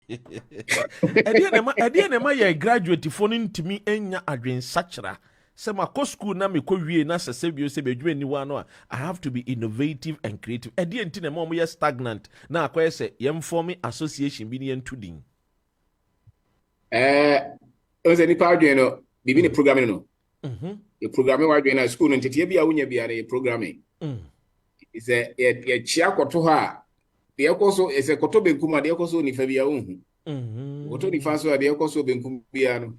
Ediana my graduate phone to me enya adwen sachra. Say my school na me ko wie na se bi bedwe ni wa no I have to be innovative and creative. Edianti na mom ye stagnant. Na akoye say yem form association bi ne entu din. O se ni pa adwen no bibi ni programming no. The programming wa adwen na school no tete bia wonya bia na programming. Is ye chia koto ha. De ekoso is a koto benkum de ekoso ni fa bia unhu. Koto ni fa so de ekoso benkum bia no.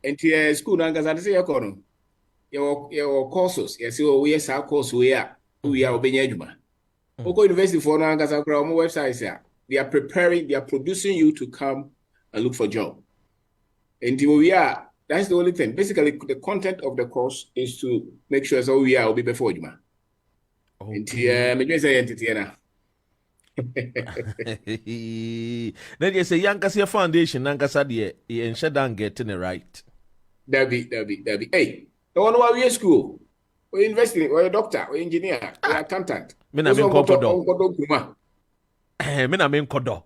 Enti school na ngaza de se yakono your courses yes we say course we are obenya adwuma oko university for na ngaza kra on website here they are producing you to come and look for job. And we are that's the only thing. Basically the content of the course is to make sure so we are be before adwuma. Enti me say entity na then you say Yankasa Foundation, Nankasa de Enshadan getting it right. Debbie. Hey, the one who are school, or investing, or a doctor, or engineer, or accountant. Mina mean Kodo. Mina mean Kodo.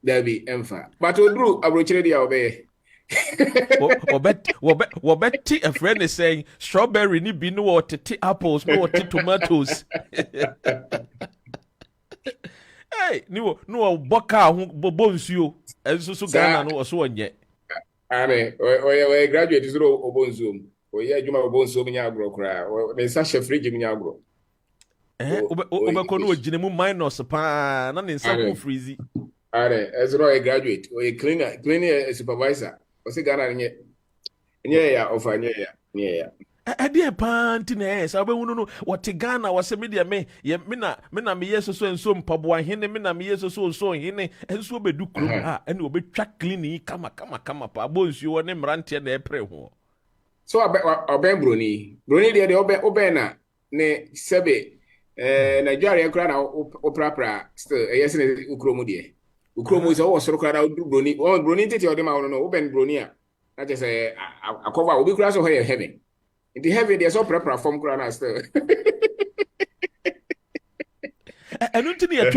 Debbie, Emfa. But Drew, I will trade you away. Wobet a friend is saying strawberry ni be no tea apples, no tea tomatoes. Hey, no boka bonsuo enso Ghana no so onye. Ane, we graduate is obonzo. We ya juma obonzo nya agro kra. We sa chef fridge nya agro. Obeko no ogine mu minus pa na ne nsa ko freezy. Ane, as no graduate, we cleaner supervisor. O se Ghana nye ya ofa nye ya. Ade panti na esa obehunu no wote Ghana wase media me na me yeso so enso mpaboa hene me na me yeso so hene enso bedu krom ha ene obetwa clean kama pa bonsuo ne mrante na epre ho so Obeng broni de Obeng na ne sebe Nigeria kra na oprapra still yes ne ukromu de ukromu so wo soro kra na broni tete o de ma no Obeng broni a na je say akova obi kra so ho ye heaven. In the heaven, there's all prepare from Grana still. Anything ya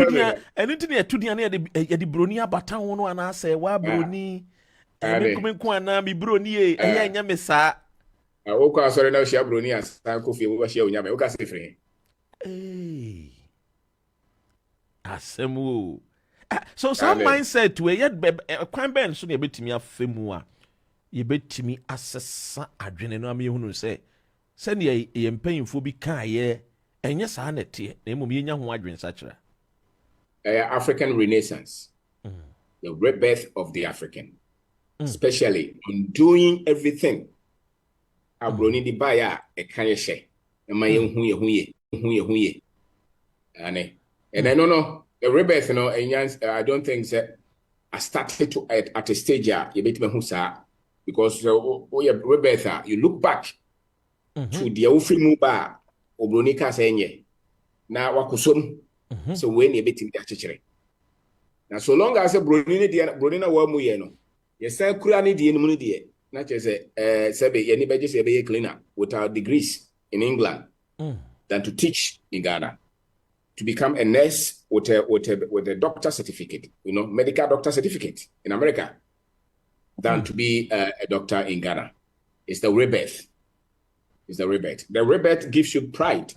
tudia na ya di broni abata wono ana say wa broni menkumenku ana mi broni eya nya mesa o ko asore na shia broni asa ko fie wo shia onya me o ka se free asemu so some mindset we yet kwan ben so na betimi afemu a ye betimi asesa adwene no amehunu se ne ye mpanyimfo bi ka ye enye sa na tie na emom ye nya ho adwene sachira African Renaissance, the rebirth of the African, especially in doing everything abroni di baya e kan ye hye e ma ye hu ye and no the rebirth no I don't think that I started to at a stage you bet me hu sa. Because Rebecca, you look back to the Ofrimu ba Obronika senye na wakusom so when you bet in the chichere. Now so long as a Bronina wa mu ye no, ye say kura ni die mu die na che say sebe ye ni beje say be cleaner without degrees in England than to teach in Ghana, to become a nurse with a doctor certificate, medical doctor certificate in America, than to be a doctor in Ghana. It's the rebirth. The rebirth gives you pride.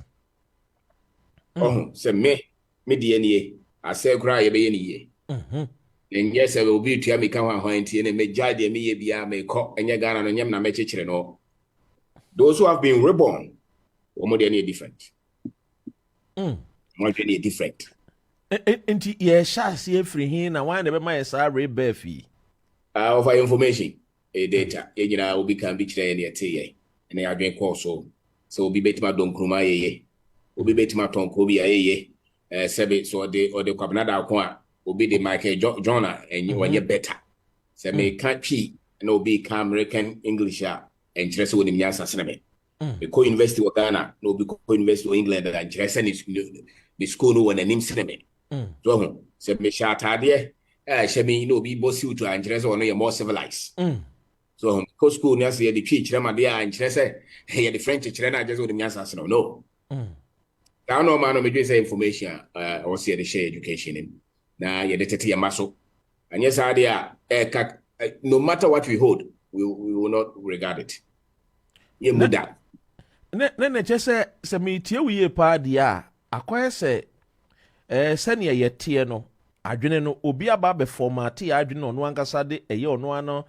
Say me DNA. I say cry ye be and yes, I will be to me come on and me jade me be me cock and Ghana and yam na me chichere no. Those who have been reborn, more than different. More than different. And ye shall see free here now. Why never my rebirth fee? Of information, data, will become big near tea, and they are doing course so be bet my don kruma ye, will be bet my ton kobi ye, Sebit so the Cabanada Qua will be the Michael Jonah, and you are better. Say me can't pee and will become American English and dress with him Yasa Cinema. The co-university of Ghana, no be co-university of England and dressing the school when a name cinema. So, say me shot idea. Shemi be bossy to interest or no more civilized. So co school nurse the teach them idea and the French China just with the answers no. Now no man me say information or see the share education in. Now you detect your muscle. And yes, idea, no matter what we hold, we will not regard it. Yeah, muda. Ne chese se me tie wiye pa dia akoye se sene ye tie no adwene no obi aba be format ya adwene no ankasa de eye ono ano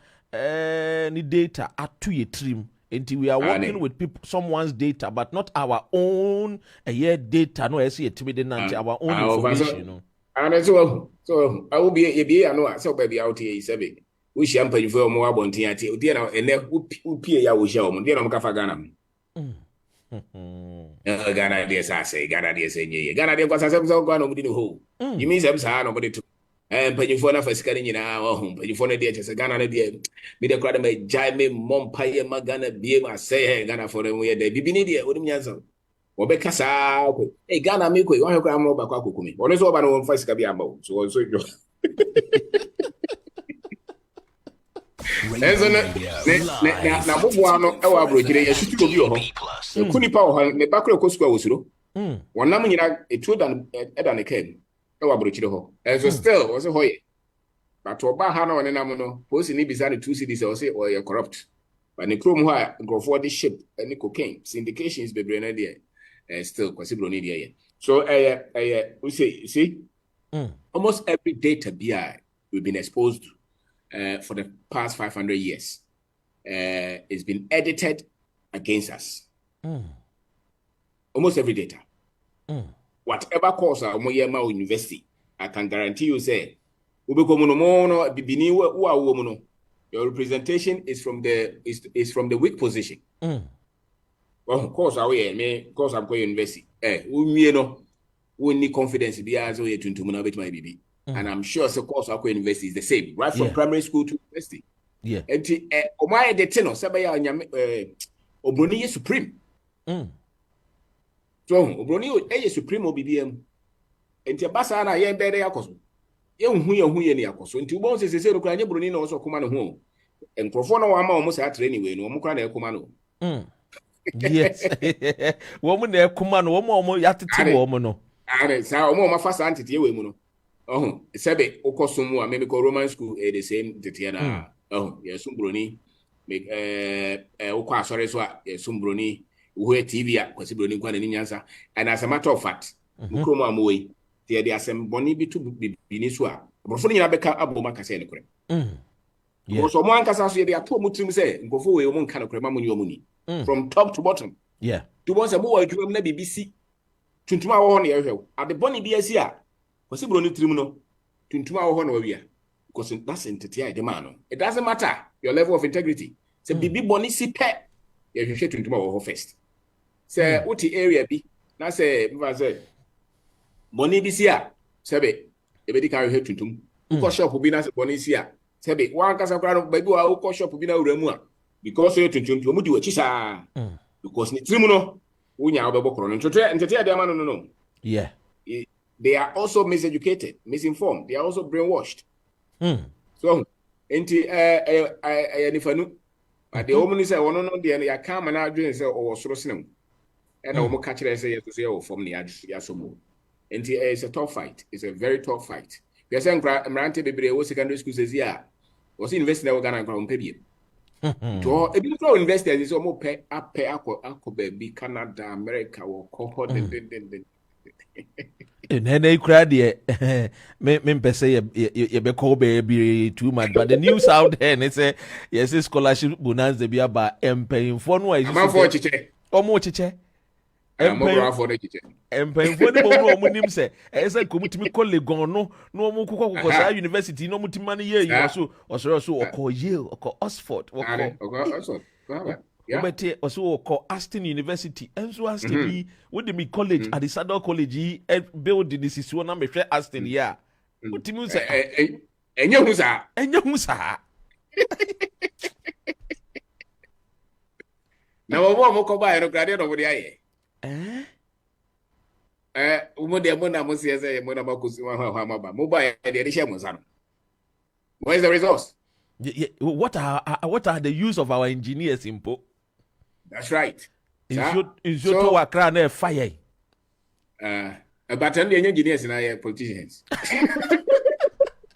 ni data ato ye trim. Until we are working with people, someone's data, but not our own data. No, I see it to be our own information. You know. And so I will be I know so baby out here. Say we champagne for more about TNT. Dear now, and then who pay ya will show them. Dear Ghana. Ghana, dear, I say Ghana, dear, say Ghana, dear, because I said so. Ghana, nobody who you mean them, sir, nobody to. And pay you for enough for scanning in our home. Pay you for the dear, just a Ghana, dear. Me the crowd may jive me, mom, pay my Ghana, be my say, Ghana for them where they be near, wouldn't you answer? Obeka sa hey Ghana me kwe wan hekwa amro bakwa kokumi ono so oba no won fa sika bi amba so yo enzo na bobo ano e wa brojire ya shutu obi ho e kuni pa ho me bakro kosukwa wosuro wonam nyina etuo dan eda ne kem e wa brojire ho enzo still was ho ye but oba ha na woni nam no posi ni bisa ne 2 cities o say o ye corrupt but ne krom ho a grofo de ship any cocaine syndications bebre na there still possible need here. So we see almost every data BI we've been exposed to for the past 500 years has been edited against us. Almost every data. Whatever course our university, I can guarantee you say your representation is from the weak position. Well, of course, course I'm going to university. We need confidence. Be as we to my baby, and I'm sure the course I'm going to university is the same, right from primary school to university. Yeah. And my deteno, Sabaya, Obroni is supreme. So Obroni is supreme OBBM. And Tabasana, yen better yakoso. Yen who ye yakoso. And two bones is a zero crane Brunino also command home. And Profona Wama almost at anyway, no more crane commando. Yes. Woman there command woman yatiti woman no. And sa omo ma fast entity we mu no. Oh, sebe okosumu a me ko Roman school the same tetiana. Oh, yes Broni. Make okwa asore so a yes Broni. Uwe TV a kwasi Broni kwa ni nyansa. And as a matter of fact, ukromo amowe. They asem boni bi to bi so a. Brofo nyina beka aboma kase ne kure. Because omo ankasa so they ato mutrim say nkofo we omo nka ne kure ma munyi omuni. From top to bottom. Yeah. To once a more you na BBC. Tuntuma wo na yehwe. Ade boni bi asi a. Kwasi Broni trim no. Tuntuma wo na wia. Because that's entity I demand. It doesn't matter your level of integrity. Say bibi boni si pe. Yehwe tuntuma wo first. Say uti area bi. Na say mfa say boni bi si a. Sebe ebedi ka yehwe tuntum. Uko shop bi na say boni si a. Sebe wan kasa kra no baby wa uko shop bi na uramu a. Because you tuntum to mudi wachisa. Because ni trimu no unya obebokro no ntete de amano no. Yeah. They are also miseducated, misinformed. They are also brainwashed. So enti nifanu but the woman say wono no de ya ka ma na adwen say o soro sinem. And o mo ka kire say yes say o form ni asomo. Enti it's a tough fight. It's a very tough fight. We say mrante bebre wo secondary school says here. Was university na Ghana kwa mpebie. To ebi pro investors is almost pay akọ baby Canada, America or cohort Nene kura de me pese ye be call baby too much, but the news out there and say yes scholarship bonanza be about empayinfo no is for chiche omo chiche empayinfo de bo no nim say e say komutimi college no omo kokko sa university no mutimi na ye you also okọ Yale okọ Oxford okọ Oxford yeah. But also called Aston University. And so Aston be with the college at the Saddle College build this is one number Aston yeah. What do you say? And you musa. Now what more buy no graduate over the umode musi say mona makusi wa maba. Mobile the edition musano. What is the results? What are the use of our engineers in Po? That's right. Is your to Accra na fire? But the engineers and I politicians.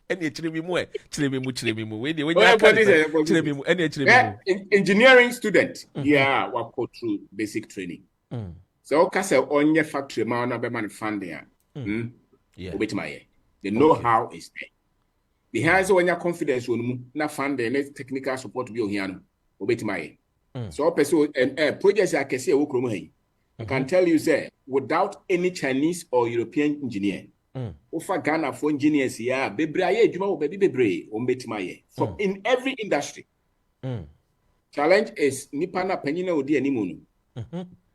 Any chirimimu. When you chirimimu. Engineering student, yeah, we go through basic training. So, Kasa on your factory, man, be man funding. The know-how is there. The hands on your confidence on na funding, technical support be on here. So, person and projects I can say, I can tell you, say, without any Chinese or European engineer, Ofa Ghana for engineers, yeah, from in every industry. Challenge is Nipana Penina Odi Animunu.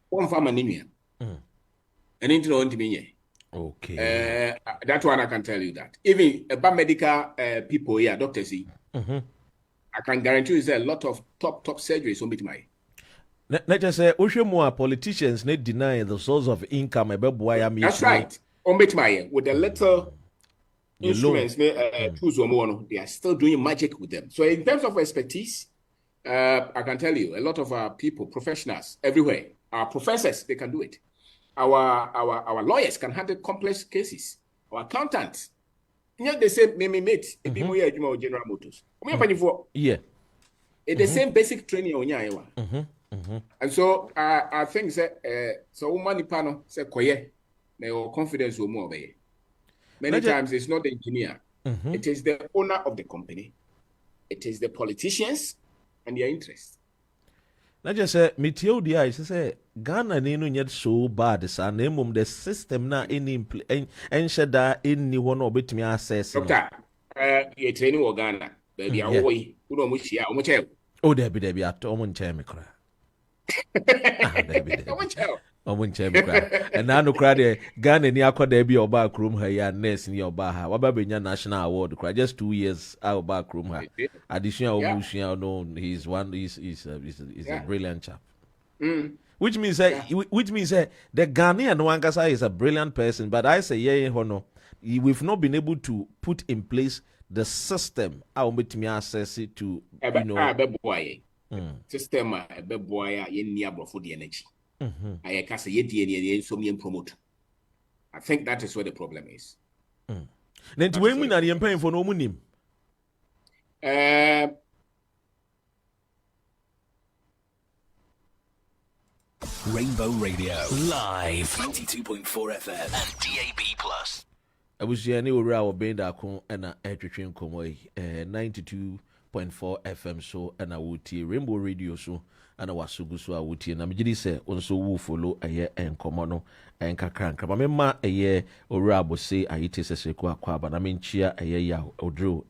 One farmer Nimia. And into on to me. Okay. That one I can tell you that. Even about medical people here, doctors, I can guarantee you there's a lot of top surgeries on Bitmai. Let us say, more politicians need deny the source of income. That's right. On Bitmai, with the little instruments, tools or more, they are still doing magic with them. So in terms of expertise, I can tell you, a lot of our people, professionals everywhere, our professors, they can do it. Our lawyers can handle complex cases. Our accountants, they say, mate, General Motors. Yeah. It's the same basic training on your And so I think that so many panel say koye, your confidence will more obey. Many times it's not the engineer, it is the owner of the company, it is the politicians and their interest. Not just say Meteo di I say Ghana no yet so bad sa na emum the system na any ensheda any one obetumi access. Doctor, you training in Ghana, baby, awoi, uno mushia, omoche. Oh, there be at omonche me kra. And now no cry Ghana ni akwa there be oba krom ha ya nurse ni oba ha waba benya national award cry just 2 years out back room ha additional omushia no he's a brilliant chap. Which means that the Ghanaian no ankasa is a brilliant person, but I say we've not been able to put in place the system how me access it to system beboya ye ni abrofo the energy. I can say ye so me promote. I think that is where the problem is. Then to when we na the paying for no munim. Rainbow Radio live 92.4 FM and DAB+. I was here ni ora Obeng Darko na etwetwe nkomo 92.4 FM so na wutie Rainbow Radio so na wasugu so a wutie na megidi se onso wu follow aye enkomo no enkakra nkra ma mema aye ora abose ayite seseku akwa ba na menchia aye ya odro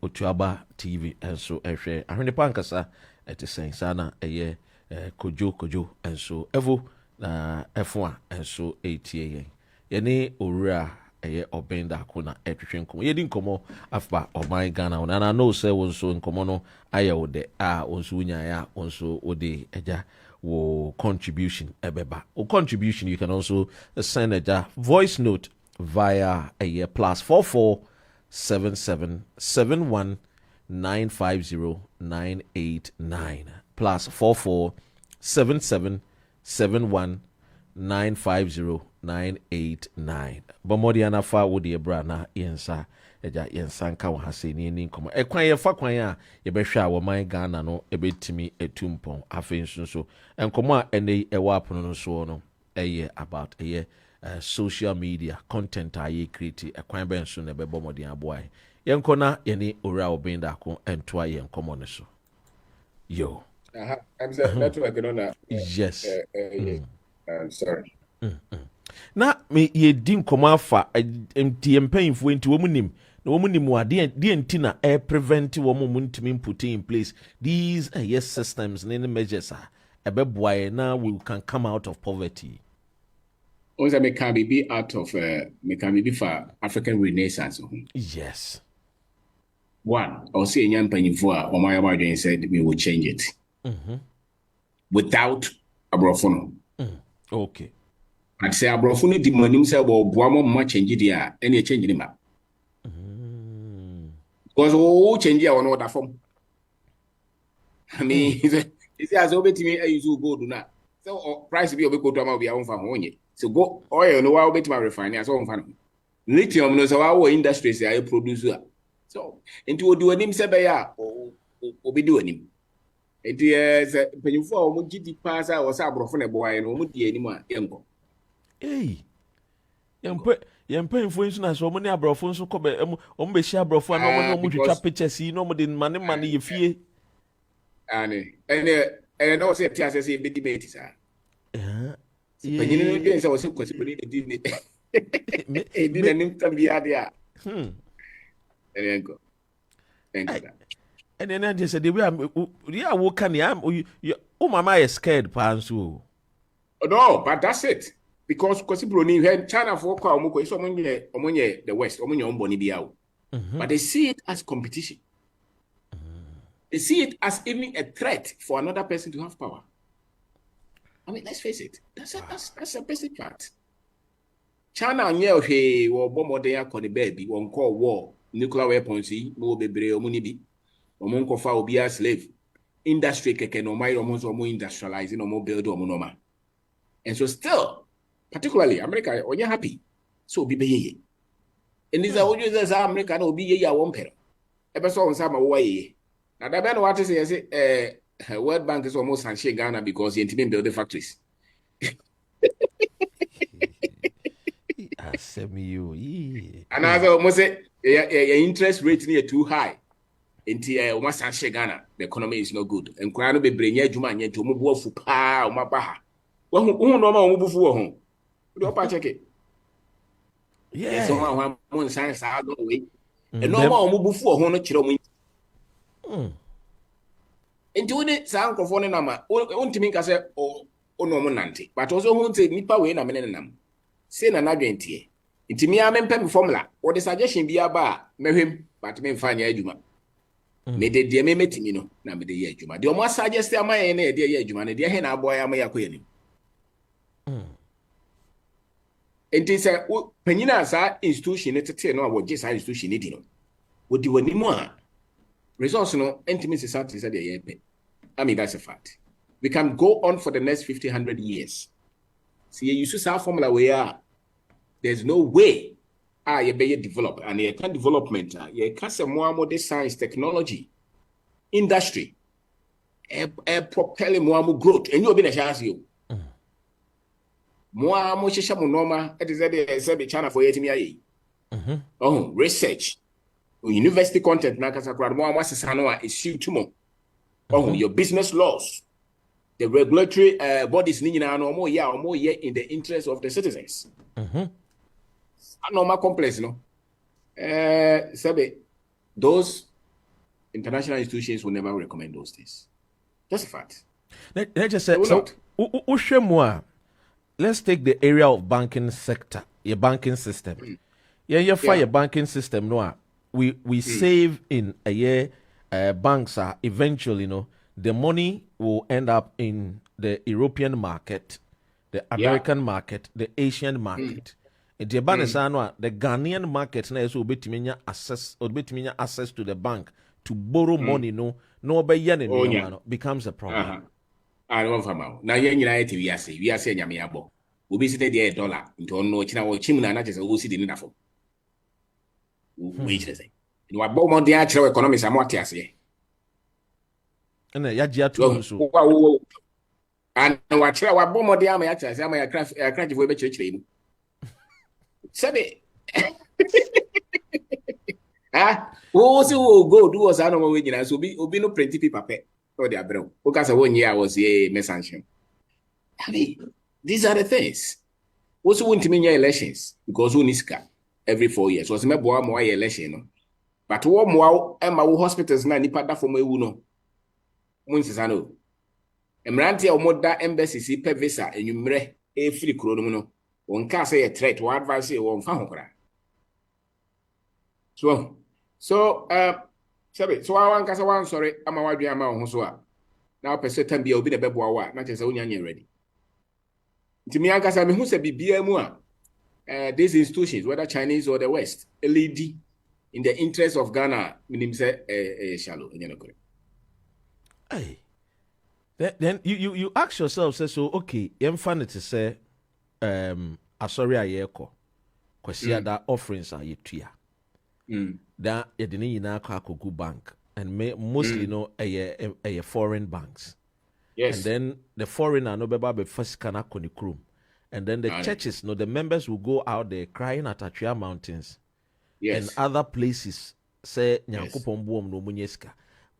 otuaba TV enso ehwe ahwene pankasa etesen sana aye kojo enso evo na efo enso etie yene ora eye Obeng Darko na etwetwe nkomo yedi nkomo afa oman Ghana na na no say wonso nkomo no aye wode wonso unya ya wonso ode eja wo contribution ebeba o contribution you can also send a voice note via a +44 7771 950 989 +44 7771 950 989. Bomodi anafa wodi ebra na yensa eja yensa nka wa hase ni ni nkomo ekwan ye fa kwan a ye behwa wo man Ghana no ebetimi etumpon afenso so enkomo a ene ewa apono no so no eye about eye social media content a ye create ekwan ben so na bebomodi aboa yenkona ye ni ora Obeng Darko entoa ye nkomo ne so yo I'm saying network on that. Yes. I'm sorry. Na me ye din koma afa empty painful into womunim na womunim wa de ntina prevent wo ntimi put in place these yes systems and measures ebeboa na we can come out of poverty. Also me can be out of me can be for African Renaissance. Yes. One, I'll say young painful or my margin said we will change it. Without a brofono. Okay. I'd say a brofono the money say well boamo much change it any change in map. Because all change on order form. I mean it's as over to me I use go do not. So price be go to my be on for one. So go oil no I'll bet my refinery as on fan. lithium no so our industries are producer. So into what do anim say be ya obi do anim. Enti say penyufo a omo gidi pass a wo say abrofo na boy no omo di anim a yenko. Yempe influence na so omo ne abrofo nso ko be omo be share abrofo na omo ne omo twitwa pictures yi no omo de mane ye fie. And no say tia say be debate sa. Penyini no dey say wo say kwasi boni di ni. E di na nim tam bia dia. Yenko. And then I just said, "We are woken. Oh, mama is scared, pansu." No, but that's it. Because when China for the West, but they see it as competition. They see it as even a threat for another person to have power. I mean, let's face it. That's a basic fact. China hey, bomb the baby, won't call war, nuclear weapons, no baby, Omon kofa obi a slave industry keke no mai almost industrializing no more build normal. And so still, particularly America, when you're happy, so be ye. And these are what you say America no be ye a one pair. Ever saw on some way. Now that ben what say World Bank is almost handshake Ghana because you intimate build the factories. And as I almost say interest rate near too high. Inti o sanche Ghana, the economy is not good. And kwano be brenye adwuma nye to mo bo fu pa o maba ha. Wo hu no ma o mo bufu wo ho. Do opa check it. Yeah. So ma mo san sa do we. And no ma o mo bufu wo ho no kire mo. Inti woni sa nkofo ne na ma ontimi nka se o no mo nante. But also hu nte nipa we na me ne nam. Say na nadwentie. Inti mi a mempem formula. Wo the suggestion bi aba mehwem but me mfa nya adwuma. Me de die me metimi no na me de ye adwuma de o mo suggest amaye na de ye adwuma na de he na aboy amaye akoye ni enti say panyina sa institution ne tete no wo sa institution ne di no wo di wani mu a resource no entimi society say de ye pe. I mean, that's a fact. We can go on for the next 50, 100 years. See, you use our formula where there's no way you be develop and you can development you can say more science technology industry propel more growth and you'll be a chance you more shisha normal it is a China for 8 years research university content na kasa crowd more is huge tomorrow your business laws the regulatory bodies ni na no more in the interest of the citizens normal complex, no. Those international institutions will never recommend those things. That's a fact. Let's just say, so, let's take the area of banking sector, your banking system. Your banking system, no. We save in a year. Banks are eventually, the money will end up in the European market, the American market, the Asian market. The Ghanaian market na so obetiminya access to the bank to borrow money no be yen becomes a problem. I don't fama. Na yen nyina ete we ase nyame abo. Obi si de dollar nto no china wo chim na chese wo si de na fo. We chese. Ni wa bo mo de a kire economics amoti ase. Na ya gia to so. And wa kire wa bo mo de ama ya kire ase ama ya craft fo be kire mu. Sabe go do us no we nyina so obi no print paper pe or the abro o ka say one year was a message. I mean, these are the things. Also want to mean elections because we niska every 4 years was me boa mo election no but wo mo ma wo hospitals na nipa da for ewu no mo nsisa no emranti a mo da embassy si pe visa enwumre e free kuro no no one can say a threat or advice on Fahokra. So so I want Casa one sorry, I'm a wide amount Hosua. Now per certain be obey the beboa, not as only ready. To me, I guess I mean who said be BMua. These institutions, whether Chinese or the West, a lady in the interest of Ghana, meaning say shallow in Hey. Then you ask yourself, say so okay, I'm funny to say. Sorry, Ayeko. kwasi da offerings are yetua da yedini yina akogu bank and mostly no a foreign banks. Yes. And then the foreigner no beba be first kana koni krum. And then the churches, no, the members will go out there crying at Atria Mountains and other places. Say,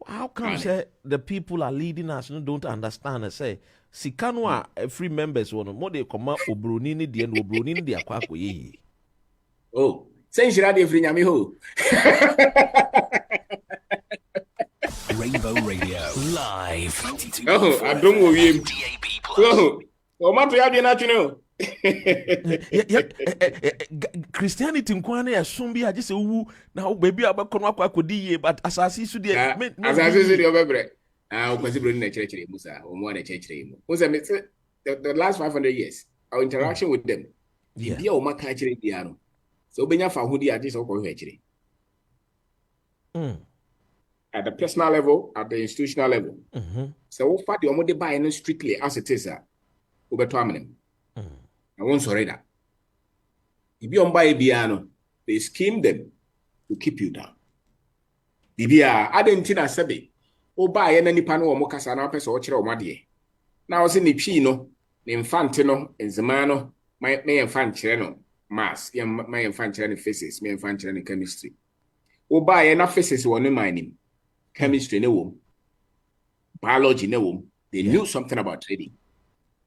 how come say the people are leading us no don't understand and say Sikanwa free members one more they come out obrunini the end obrunini the akwako ye. Oh, say shirade free nyami ho. Rainbow Radio live 22. Oh, I don't know him. Oh, man, to have you not know. Christianity nkwane ya sumbi aje se wu na baby abakono akodi ye but asasi su de asasi su de obebre okwasi bro na church musa omo na church mu musa me the last 500 years our interaction with them bia o maka chire bia no so obenya fa hodi aje se okwo hwe chire at the personal level, at the institutional level. So what part the omo buy no strictly as it is obeto amene. I won't sorry that. If you buy biano, they scheme them to keep you down. Bibia, I didn't think I said it. O buy any pano or mocasa na person or chira or madie. Now was in the chino, the infantino, and Zamano, my infant chireno, mass, my infant chireno faces, my infant chireno chemistry. O buy enough faces one mining, chemistry no womb, biology no womb. They knew something about trading.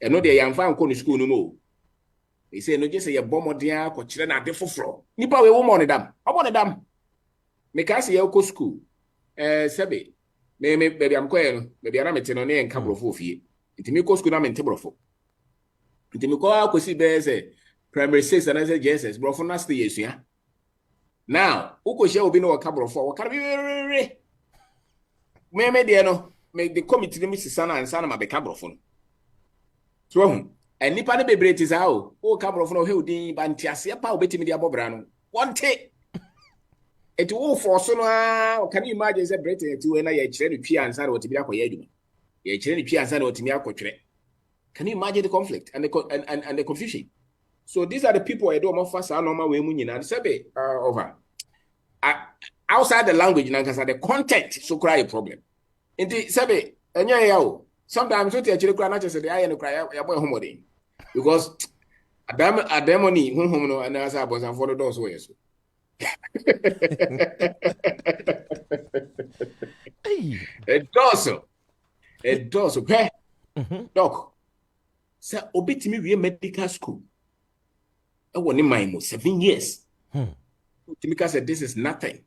And no, they young fan going to school no more. They say no just say a bomb or dear ko chire na de foforo nipa we wo mo ne dam obo ne dam me ka se ye ko school sebe me baby am koye no baby ana mete no ne enka brofo fie ntimi ko school na mente brofo ntimi ko akosi be say primary 6 and say JSS brofo na stay yesua now uko share obi no ka brofo wo ka me de no me the committee ni sisa na ansa na ma be ka brofo no so and nipa ne bebre ti za o ka brofo no he odin ba ntiase pa obetimi dia bobra no wonte it will force no can you imagine say Britain ti we na ye kire ni twi ansa na otimi akoye adwuma ye kire ni twi ansa na otimi akotwere. Can you imagine the conflict and the confusion? So these are the people I do more fast normal we mu nyina say over outside the language na kasa the content so cry a problem inti say enya ya o sometimes what you actually cry na say the aye no cry ya boy homody because ademoni honhom no na say abonsan for the doors way so it does okay doc say obitimi we medical school e woni mind 7 years Timika said this is nothing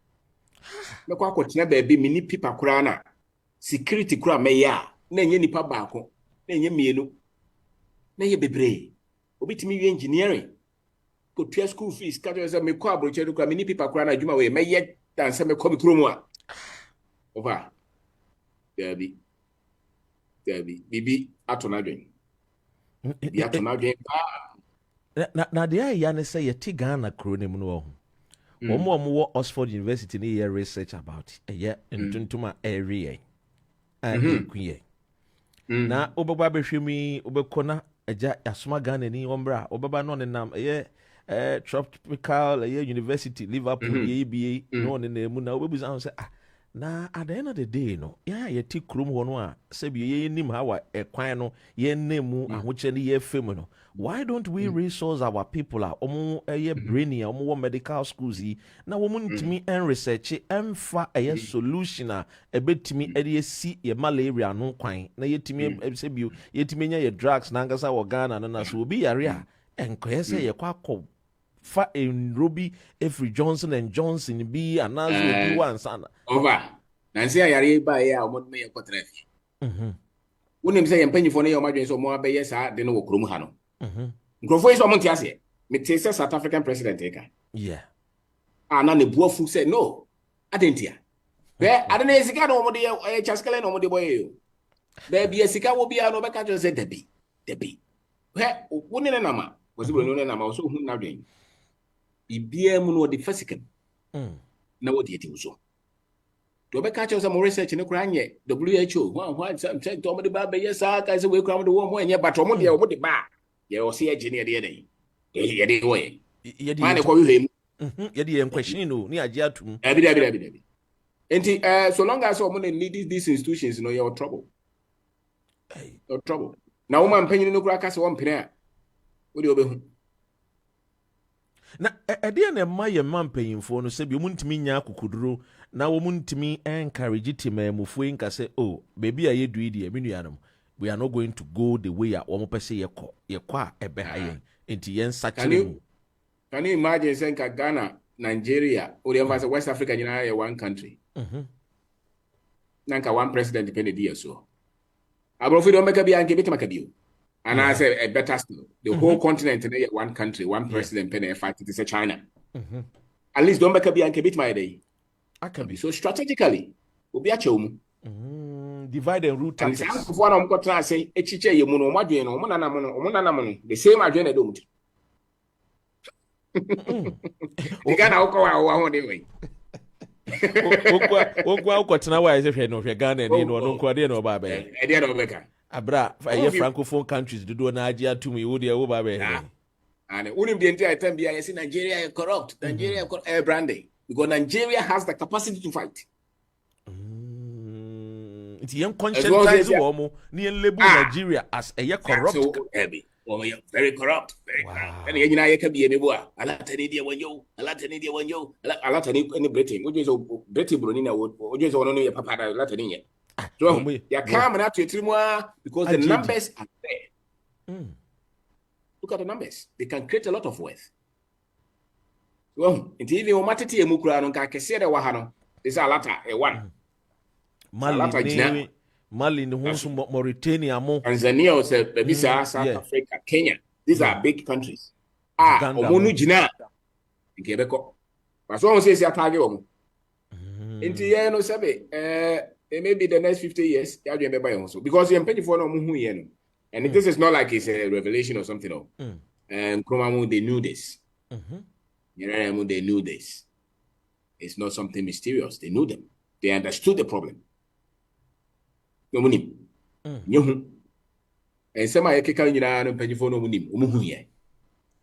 me kwa kwotena baby mini pipa kura na security kura me ya na enye nipa baako na enye mienu na ye bebre obitimi we engineering ko tua school fees ka jo say me kwa abroche do kura mini pipa kura na adwuma we me ye dan say me ko mi kromu a over Debbie bibi atona dwen bi atona dwen na de ya ne say ye ti Ghana kro ne mu no ho wo Oxford University ni year research about it yeah ntuntuma area and kuye na obaba behwemi obekona aja asoma Ghana ni ombra obaba no ne nam tropical university Liverpool ABA no ne mu na obebuza say na at the end of the day no ye ti krom ho no a sebi ye nim ha wa ekwan no ye nemu ahoche ne ye fem no. Why don't we resource our people omo brainy omo medical schools yi na womu ntimi en research emfa solution a ebetimi ede si ye malaria no kwan na yetimi sebio yetimi nya ye drugs na ngasa wo Ghana na so obi yare a enkoye se ye kwakọ fa enrobi every Johnson and Johnson bi anazo obi wansana over nansi yare ba ye a omo me ye kotrafi wonim se ye mpanyifo ne ye omadwen so omo abeye sa de no wo krom ha no Grofo is among tiase. Me tese South African president eka. Yeah. Na ne buafu say no. Adentia. Be adena esika no omode e chaskele no omode boy yo. Be bi esika wo bia no be ka jo say debi. He woni ne nama. Wosi bro no ne nama so hu na dwen. Bibia mu no de fasika. Na wo de eti uso. To be ka jo say mo research ne kura anye WHO. One say to omode ba be yesa ka say we kura mo de wo mo enye but omode ba. Yeah, or see engineer the day. Yeah, way. Man ko hwehwem. Yedi yen question no ni agye atum. Abi. And so long as someone need these institutions, you're in trouble. Hey. You're in trouble. Now, woman penny no crack as one penny. What do you be? Na ede na ma ye man panyimfo no se bi omuntimi nya akukuduro na wo muntimi encourage timamufu nka se oh baby aye du ide me nuanom we are not going to go the way wo mo pese ye kɔ a ebe ha yen enti yen sachire mu. Can you imagine saying Ghana, Nigeria, or the embassy West Africa in one country? Nanka one president depended here so. Abrofi don't make a be and give it to and I say a better still. The whole continent in one country, one president penny fact it is a China. At least don't make a be and give it my day. I can be So strategically, we'll be a chum. Divide and rule And tactics. one of them got say, Echiche, you mono, Madrian, the same agenda don't. The Ghana will go out anyway. Okwa ukotena wa ise hwe no hwe Ghana ni no no kwade no ba be. E dey no beka. Abra ye francophone countries do na agi atum you dey wo ba be. And unim the entire time bia say Nigeria is corrupt. Nigeria is branding because Nigeria has the capacity to fight. It's young conscientize wo mo ni label Nigeria as a corrupt. So very corrupt. And you know, can be anywhere. A lot of India when you, a lot of India when you, a lot of any Britain, which is Britain, Brunina, which is one of your papa, a lot of India. So, you're coming out to a trimmer because the numbers are there. Look at the numbers. They can create a lot of wealth. Well, until you matiti a mukra, no can say the wahano. This is a lot of one. Mali ni hunsu Mauritania mo. Tanzania was a South Africa, Kenya. These are big countries. Omonu jina. Ikebeko. But someone says you target omo. Into year no sabe. It may be the next 50 years. You remember also because you pay for no muhu yen. And this is not like it's a revelation or something. No. And Kromamu they knew this. They knew this. It's not something mysterious. They knew them. They understood the problem. No money. And some I can you know pay for no money.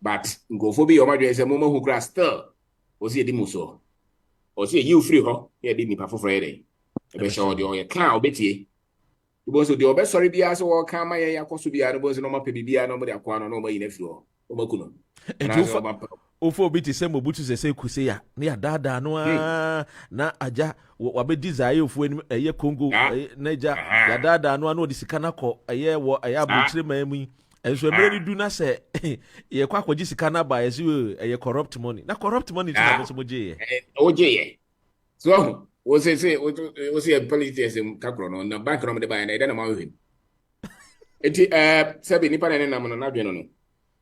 But go for be your mother is a moment who grass still. Was he dimuso? Or see you free her? Here did me for Friday. A show the clown betty. You was the best sorry be as or come my yakosu be a was no more baby, nobody acquire nobody in a floor. Omakuno. Ofo bi te se mobutu se kuse ya na ya dada no na aja wabe desire ofo enim eye Congo na aja ya dada no na odi sika na kɔ eye wo eye abotire mamu enso emere du na se ye kwa kwaji sika na ba ese eye corrupt money na corrupt money ti na so moje ye oje so wo say politics kakro no na bank no de ba na ida na ma hwem enti sabi nipa na na mo na dwe no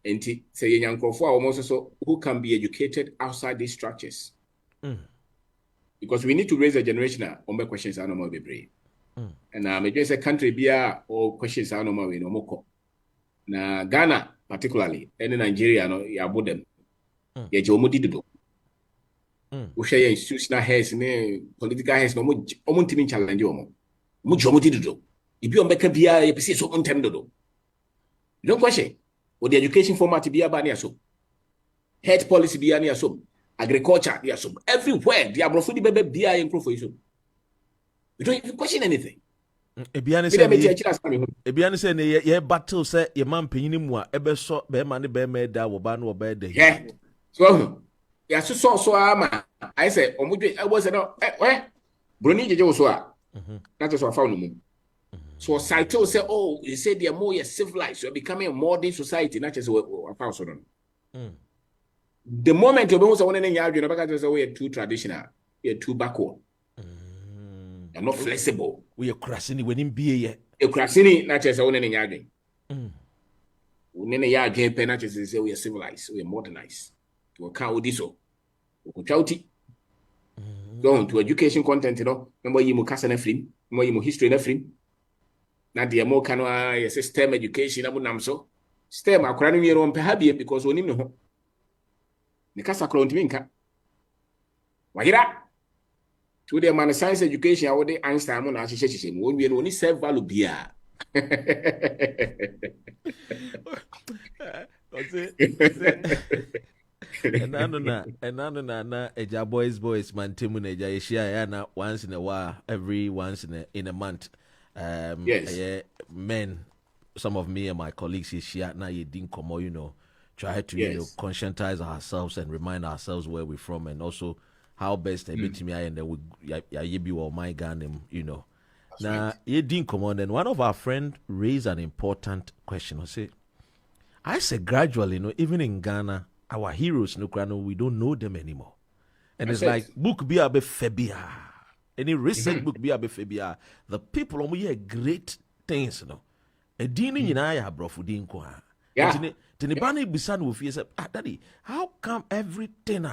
Enti say yankrofo a almost so who can be educated outside these structures. Because we need to raise a generation on questions are no more be brave. And me just a country bia or questions are no more we no more. Na Ghana particularly and Nigeria no ya bodem. Ya jomo dido. We share institutional heads ne political heads no mo ntimi challenge omo. Mo jomo dido. Ibi on beka bia ya pese so ntem dodo. You don't question. Or the education format be a so, health policy be a so, agriculture be a so, everywhere the abrofudi baby be a improve for you. You don't even question anything. Ebiane say ye battle say ye man penyini mu a ebe so be ma ne be me da wo ba no wo be da. Yeah. So ya so ama I say omudwe I was no broni jeje wo so a. That is what I found no. So society say, oh, you say they are more civilized, so you're becoming a modern society, not just a person. The moment you're going to we are too traditional, we are too backward. You're not flexible. We are crashing when in be a crashing, not just a one in yard. When a yard game, not just say we are civilized, we are modernized. To account with this, so going to education content, remember you mukasa na film, remember you history na film. Na the more can STEM education abunam so STEM akwara no yero mpe ha bie because onim ne ho ne kasa kro ntimi nka wahira to the man science education I would Einstein mo na hyehyehye mo onwie no oni self value bia And I don't know, eja boys, man, Timun, eja, share, na once in a while, every once in a month. Yes. Men, some of me and my colleagues, share, na ye didn't come, try to, Yes. conscientize ourselves and remind ourselves where we're from and also how best a bit me and we be or my gun, That's Now, right. ye didn't come on, and one of our friends raised an important question. I say gradually, even in Ghana, our heroes, we don't know them anymore. And That's it's like, it. book be a febia. Any recent book be a febia. The people on here great things, A dini yina ya brofu din kwa. Yeah. Tini bani bisan wufi say, daddy, how come everything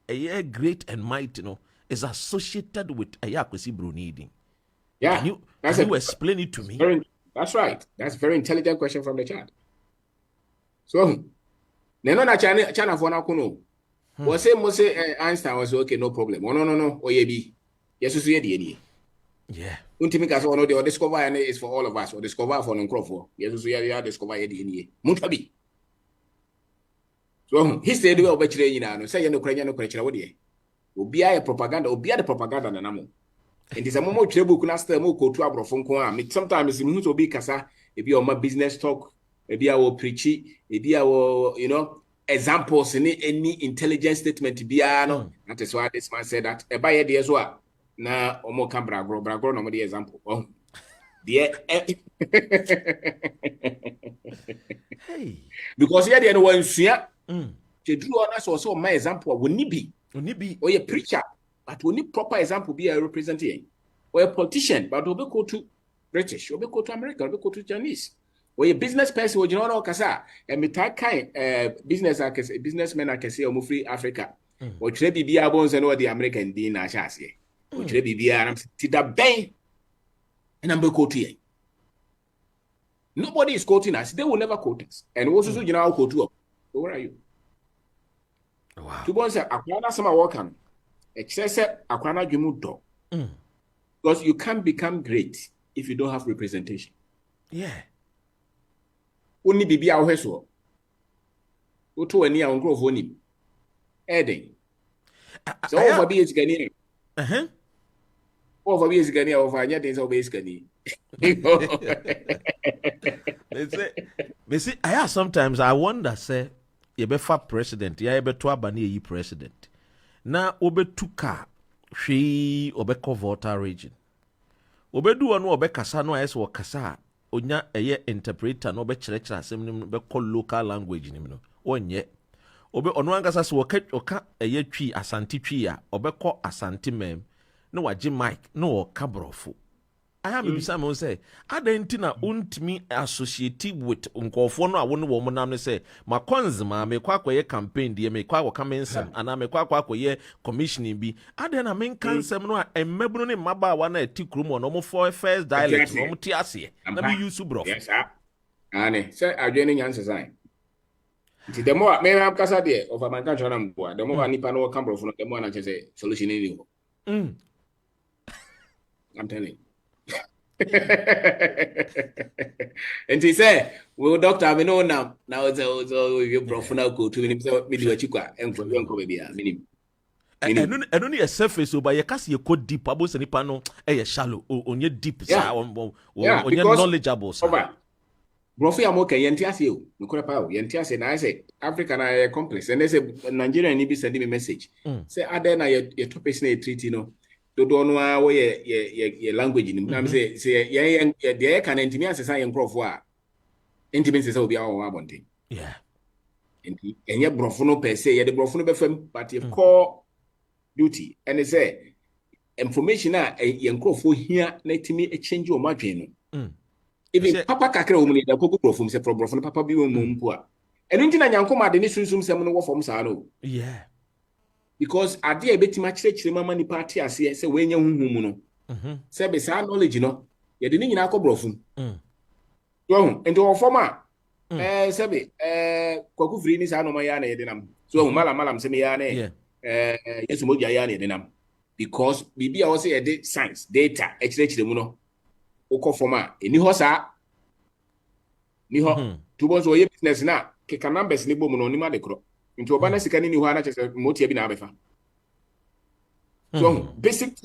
a great and mighty, is associated with a yakwesi bruniding? Yeah. Can you That's explain it to me? That's right. That's a very intelligent question from the chat. So, neno na China for na kuno. Was say Einstein was okay, no problem. Oh no. Oyebi. Yes, you see the Yeah. Untimika so no the discover is for all of us or discover for non-crop. Yes, you discover the Muntabi. So he said we obey no say no kwenya wo de. Obi a propaganda, obi a the propaganda na namo. And this a moment trebu kuna stay mo ko to abrofo nko a. Sometimes me obi kasa e bi o ma business talk, e bi a wo preachy, e bi a wo examples in any intelligent statement bia no. That is why this man said that e ba ye de so a na omo kan bragro no mo the example. Oh. Hey. Because here they no wan sua. Je drew on us also my example we ni bi. Or a preacher, but we need proper example be a representative. Or a politician, but we go to British, we go to America, we go to Chinese. Or a business person, you know, kasa, and me type kind businessman I can say or free Africa. Or trebi be bones and what the American din na chassis. Or trebi be a tida bang. And I'm go to. Nobody is quoting us, they will never quote us. And also, you know, quote to. Where are you? Wow. To say akwana sama work excessive akwana dwemu do. Because you can't become great if you don't have representation. Yeah. Only bibi a hweso. Oto ani a onkrofo ni. Eden. So over be is Ghanaian. Over be is Ghanaian over anya den so be is Ghanaian. They say sometimes I wonder say Yebefa president, ya yebeto abani yi president. Na obetuka hwe obeko voter region. Obedu anu obekasa no ayese wakasa onya eye interpreter no obekyerekere asem nim beko local language nim no. Onye. Obe onu angasa se oka eye twi asante twi a obeko asante mem no waje mic no okabrofo. I am bisa me say adentina untimi associate with nkofo no awo no wo mo nam say makonzema me kwakoye campaign die me kwako kamensem ana me kwakoye commissioning bi adena men kansem no emmebuno ne maba na etikrum no mo for first dialect no mo ti ase na me use bro. Yes sir. Ane say adwene nyanse sai. Nti the more me am kasa de of man kan chona mboa the more nipa no kan bro no the more na say solution ni ho. I'm telling you. And he said, well, doctor, I know now it's a professional go to him. So, me chikwa, and for young baby, minimum. And only a surface, but you can't see a code deep, abos and pano, shallow, on your deep, on your knowledgeable. Brofi amoke yentiasi you, Nukura Pao, yentiasi, and I say, African I complex, and they say, Nigerian need be sending me a message. Say, Adena, your topic treaty, no. Don't know where your language in him. Say, the can intimate say in prof war. Intimacy will be our one thing. Yeah. And yet, brofono per se, the brofono befem, but your core duty. And they say, information a young crop for here, let me exchange your margin. Even Papa Kakra woman, the cocoa profum, say, from brofono, Papa be woman poor. And into a young command, the nation some from Sano. Yeah. Because I did a bit much church mama party as say when you no. Say be sa knowledge no. You didn't na ko brofum. So into our former say be kwaku free ni sa no ma ya na yedenam. So malam say me ya na yes mo ya na yedenam. Because bibi a say e science data church mu no. Oko former eni ho sa ni ho to bo so ye business na ke numbers ni bo mu no ni ma de kro. into Obana Sikani Nuana Motia Binabefa. So basic.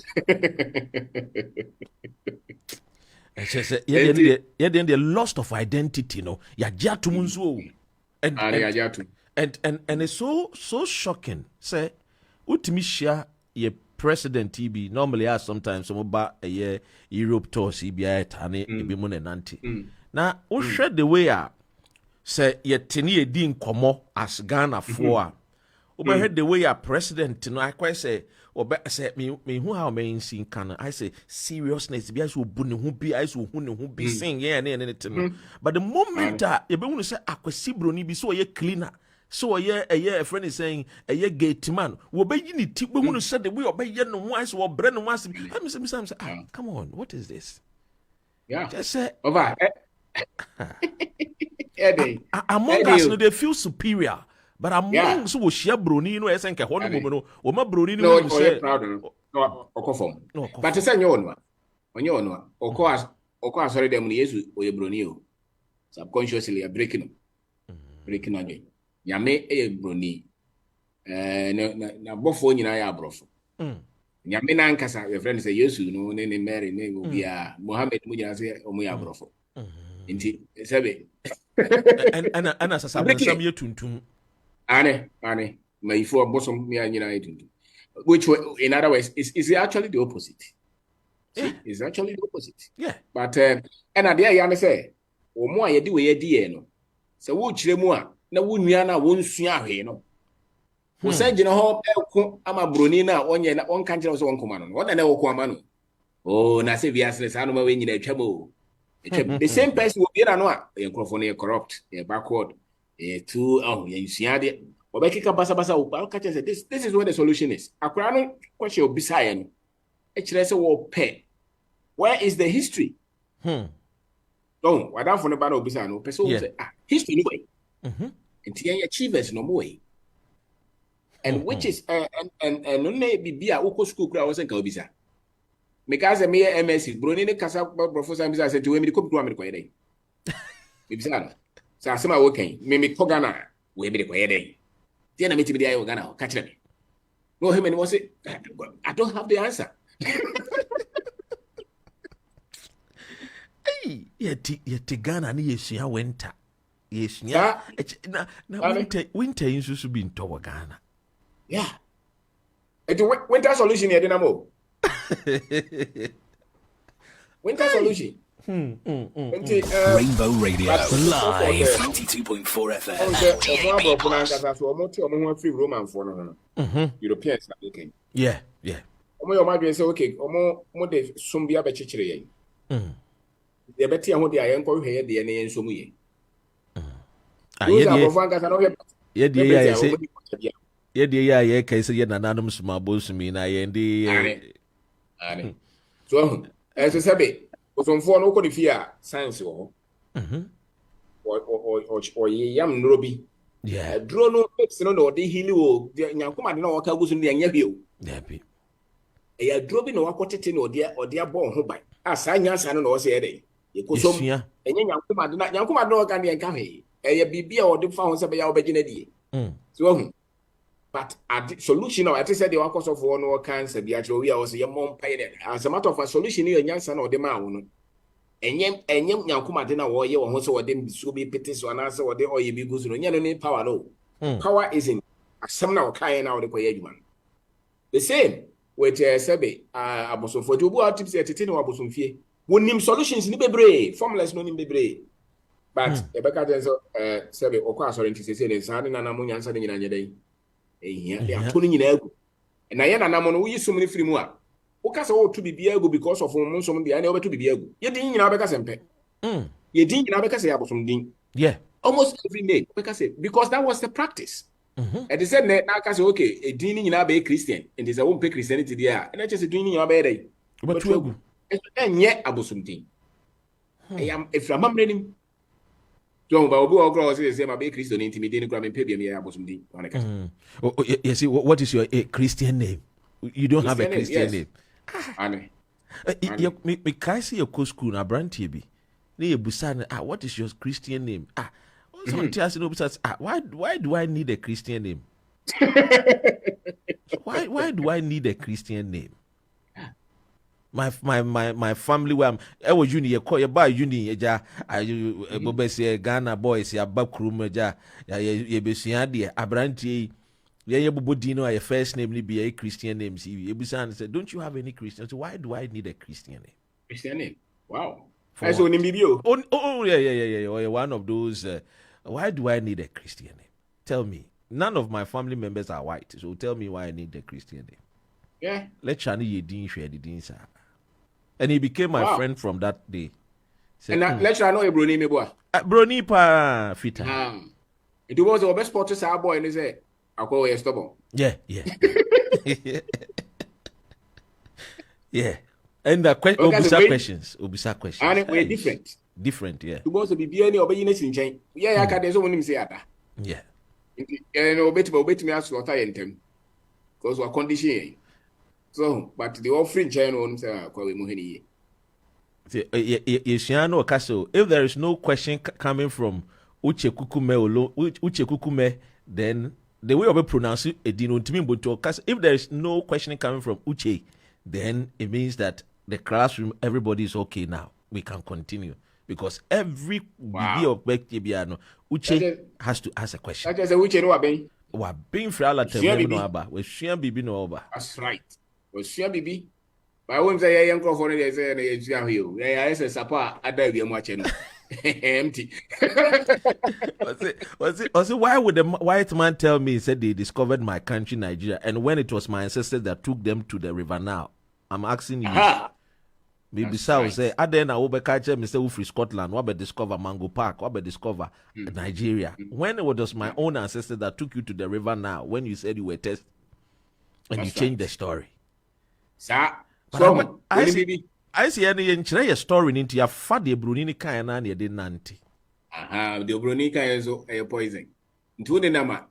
The loss of identity, no. Ya jatu munzo. And it's so shocking. Say, Utimishia ye president TB normally as sometimes some about a year Europe tour CBI tane ebimun nanti. Now, shred the way say ye teni e din komo as Ghana for. Heard the way a president, I quite say. Or say me who how may sing can I say seriousness be as who be as who be sing and anything. But the moment you be want to say akwesibro be so ye cleaner. So a friend is saying a ye gate man. We be you tip we want to say the way obey ye no once or brand once. I'm say come on, what is this? Yeah. Just say over. Among us no they feel superior. But among so share broni no esen ke hono no o ma broni no say proud no okofom but say nyo no okọ sorry dem ni Yesu oye broni o subconsciously a breaking again nyame e broni na bofo nyina ya abrofo nyame na nkasa your friend say Yesu no ne Mary ne obi a Muhammad mu nyina say omo ya abrofo nti sebe ana sasa sam ye tuntum Ane, my four bosom me and which in other words is actually the opposite. Yeah. See, it's actually the opposite. Yeah. But and I dare you say, or more you do a dear no. So what chile na wunyana won sua he no. Who said you know I'm a brunina on country also one command. What an okwamano. Oh, na se viasles anuma when you trouble. The same person will be an one, corrupt, backward. To you see ade obekika basa o catch say this is where the solution is akura no question obisaye no e kire say wo pe where is the history don't why that for no bad obisaye no person say history no way nti yan achievers no way and which is and no na bibia ukọ school kura was nka obisa because me MSc broni ne kasa professor bisa say to we me ko bitu am ko yedai bibisa no so asema woken me ko Ghana we be the kwede dey na metimi dey ayo Ghana catch them no him and say I don't have the answer. Hey yeti Ghana ni yesua winter yesua na winter insu su bi ntowo Ghana yeah it winter solution here dey mo winter solution Rainbow Radio live 92.4 FM. Europeans are looking. Yeah. Omo say okay, omo de sumbia be chichire yen. They beti ahụ de ayen ko hwe de ne enso mu ye. Ye de ya ye kai say na nanum suma bosumi na ye ndi ani. So, as I said, osomfo no ko de fia science wo. O yam nrobi. Yeah. Draw no fix no no de hili wo nyankoma de na waka gusu de anya bio. Yeah bi. Ya drobi no wakotete no de abon ho ban. Asa nyansa no wo se ye de. Ye kosom. Enye nyankoma de na waka de enka hwe. Ya bibia o de fa ho se be ya obegina die. So but solution now I said the workers of one or cancer be actually we are also your mom pay as a matter of a solution in nyansa no de ma wo no. Enyem nyankoma de na wo ye wo so de so be pete so na so de oye bi gusu no nya no power no. Power is in asem na o kai na o de koye adwuma. The same with sebe abosomfo to bu atip say tete no abosomfie. Wonim solutions ni bebre, formulas no ni bebre. But ebeka den so sebe okwa asori nti say ne sa na mu nyansa de nyina nyedai. Ya to ni nyina agu. Na ye na nam no wo yisum ni firi mu a. Wo ka say wo to bibia agu because of mo nsom de na wo beto bibia agu. Ye din nyina beka sempe. Ye din nyina beka say abosom din. Yeah. Almost every day beka say because that was the practice. And they said na ka say okay, e din nyina be Christian. And they say wo pay Christianity there. And I just din nyina be dey. Beto agu. Enye abosom din. If I'm reading John Babu or Gross is a big Christian intimidating gram and pay me abosom din. You see, what is your Christian name? You don't have a Christian name. Me kai see your school na brantie bi. Na ye busa what is your Christian name? So why do I need a Christian name? Why do I need a Christian name? My family where I'm was uni you call your buy uni ja bobesi Ghana boys ya bakrum ja ya besia de abrantie ya bobodino your first name ni be a Christian name see you said don't you have any Christian? So why do I need a Christian name? Christian name. Wow. I saw him video. Oh yeah. One of those. Why do I need a Christian name? Tell me. None of my family members are white, so tell me why I need a Christian name. Yeah. Let Chani Yedin share the din sir. And he became my friend from that day. Said, and let you know a brony me boy. Brony pa fita. It was the best sport to our boy and he said, I'll call you stubborn. Yeah. Yeah. And the Obisa questions. And we're different. Different, yeah. You want to be any obedience in chain. Yeah, I can't so say that. Yeah. And obey me as what I intend. Because we're conditioning. So, but the offering chain on Muhini. If there is no question coming from Uche Kukume, then the way of pronounce it, if there is no question coming from Uche, then it means that the classroom, everybody is okay now. We can continue. Because every Uche has to ask a question. That's right. Was Shia Bibi? I won't say young for it. I said, Sapa, I dare you watching. Empty. Was it? Why would the white man tell me? He said they discovered my country, Nigeria, and when it was my ancestors that took them to the river Nile. I'm asking you. Maybe South say, I then I will be catching Mr. Free Scotland. What about discover Mango Park? What about discover Nigeria? When it was my own ancestors that took you to the river Nile, when you said you were tested, and you changed the story. Sir, I see any story into your father Brunini Kayana near the Nanti. The Brunica is a poison. Into the Nama,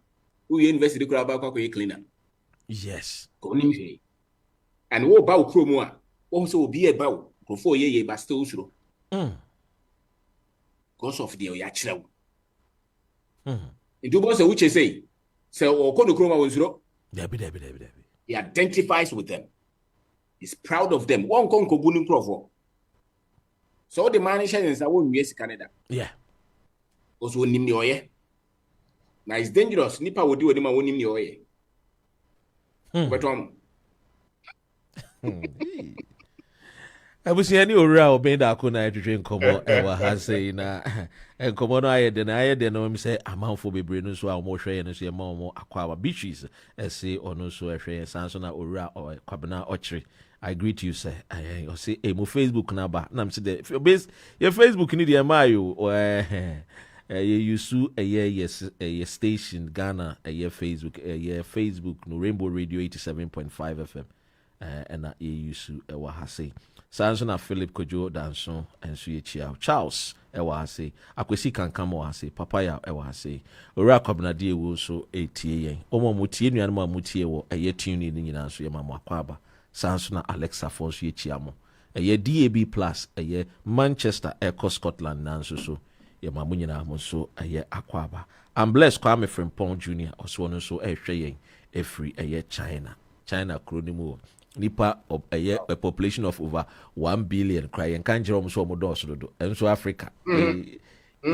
who invested the crab cleaner. Yes. And what about Chromua? Also be about for 4 years, but still true. Because of the Oyachra. Into boss which I say, so Kono Chroma was wrong. He identifies with them. He's proud of them. One conco bunning profo. So the manager is our US Canada. Yeah. Also, name the oye. Now it's dangerous. Nipa will do what him and name the oye. But I was any Ora Obeng Darko na drink komo ewa ha say na enkomo no aye no say amanfo bebre no so a mo hwe no so e ma mo akwa beaches say ono so hwe sanso na Ora or kwabena ochre. I greet you sir. I say e mo Facebook na ba na say the base your Facebook ni dey ma yo you su yes station Ghana Facebook Facebook no Rainbow Radio 87.5 FM and you su ewa ha say Sanso na Philip Kojo Danson and so yechia Charles ewa ase akwesi kankam wa ase papaya ewa ase ora kwabnade ewo so etie yen omo mutie nuan ma mutie wo tune ni nyina so ye mama akwaba Sanso na Alexa for so yechia mo DAB plus Manchester Echo Scotland nanso so ye mamu nyina mo so akwaba I'm blessed Kwame Frimpong Jr. also no so ehwe yen efri China kronimu nipa of a population of over 1 billion crying can't you almost do and so Africa you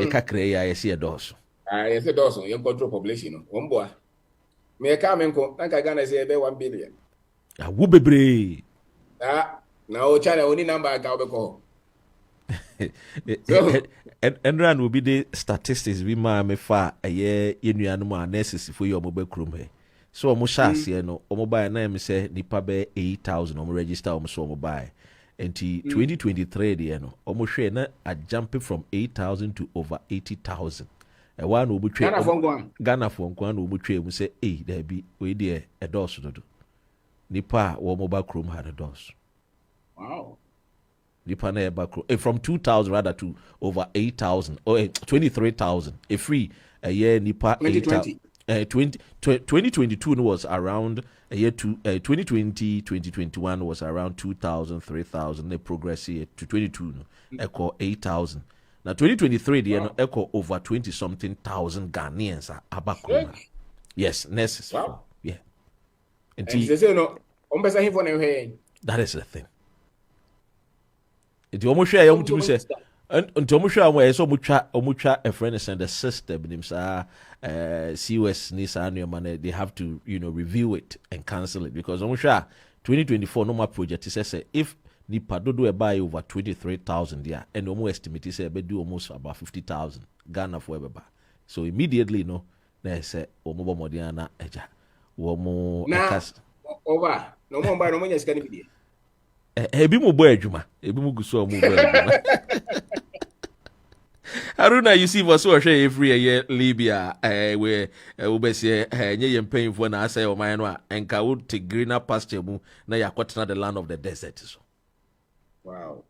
can create I see a dorsal. I say dorsal, you control population. One boy. Me come and go, like I gonna say about 1 billion. A woobebre. Now China only number I call. And run will be the statistics we ma far a year in your nurses for your mobile room. So omo shase no omo buy na me say nipa be 8,000 omo register omo so omo buy enti 2023 de no omo hwe na a jump from 8,000 to over 80,000 e wa na obutwe Ghana for nkwan na obutwe mu say there be we de e dose do nipa wo mobile chrome had a dose. Wow. Nipa na e ba chrome from 2,000 rather to over 8,000 or 23,000 a free a year nipa 2020 2022 was around a year to 2020 2021 was around 2,000 3,000 they progress here to 22 no echo 8,000 Now 2023 the echo over 20 something thousand Ghanaians are abakuma. Yes, nurses. Wow. Yeah. And they say no, that is the thing. It almost share to be say and almost share where so mucha a friend is the system names COS Nisa man they have to review it and cancel it because almost 2024 normal project is say if nipa dodo e buy over 23,000 there and almost estimate say be do almost about 50,000 Ghana for everybody. So immediately they say omo modiana eja wo over no more by no money scan be ebi mo bo adwuma ebi mo guso mo bo adwuma Haruna you see was so share every year Libya where we say nye yem paying for na say o man no enka would take greener pasture mu na yakotena the land of the desert so. Wow.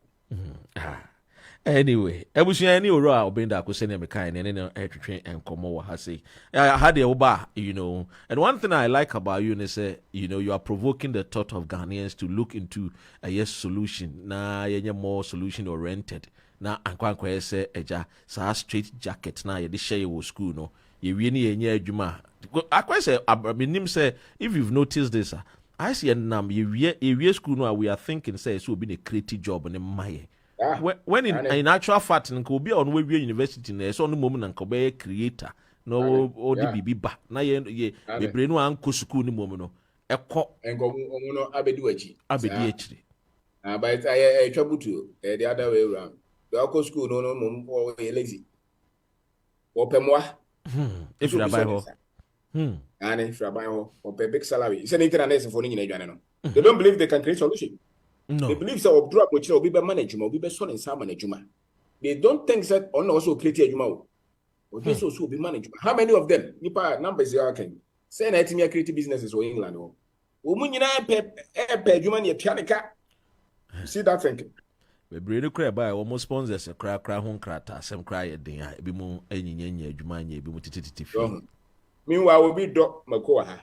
Anyway, ebusia any oro a Obeng Darko say na me kan ne ne etwetwe enkomo wa ha say. I had a oba, And one thing I like about you is you are provoking the thought of Ghanaians to look into a yes solution. Na yenye more solution oriented. Na ankwankwa say eja sa straight jacket na ye de share wo school no. Ye wie ni yenye adwuma. Akwa say abinim say if you've noticed this I see nam ye wie school no we are thinking say so be a creative job in my when in actual fact nko obi on we university na so no mom na nko be creator no odi bibi ba na ye bebre no anko school ni mom no ekọ enko no abedi akiri but I trabutu the other way around the anko school no mom o lazy o pemwa if you buy ho and if you buy ho o pay big salary is anything and for nyina adwane no they don't believe they can create solution. No. They believe that Obdra will be management, will be son and some management. They don't think that on also create a juma. Or this also be management. How many of them? Nipa numbers you can say that me creative businesses or England. Womunina pe juma ni pianica. See that thinking. We bring cry by almost sponsors a cry home crata, some cry a day, be more any juma, be mutiti. Meanwhile, will be Doc Makoa.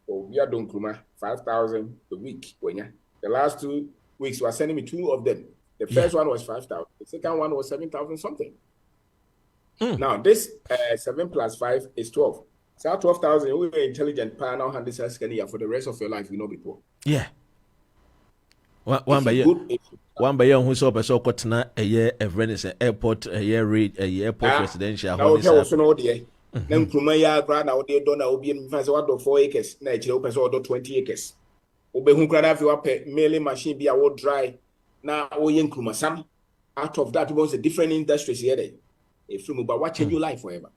Or we are doing Kuma 5,000 a week. The last 2 weeks were sending me 2 of them. The first one was 5,000. The second one was 7,000 something. Now this 7 plus 5 is 12. So 12,000. You are intelligent. Now hand this as for the rest of your life. You know before. Yeah. One by year who saw person kotena a year Venice airport a year rate a year airport residential. Now also know there. Then Krumaya grant out there done will be in 4 acres. Now you open 20 acres. Obeng Darko fi wape mailing machine be a would dry na oyen krumasam out of that was a different industries here there if you but what change your life forever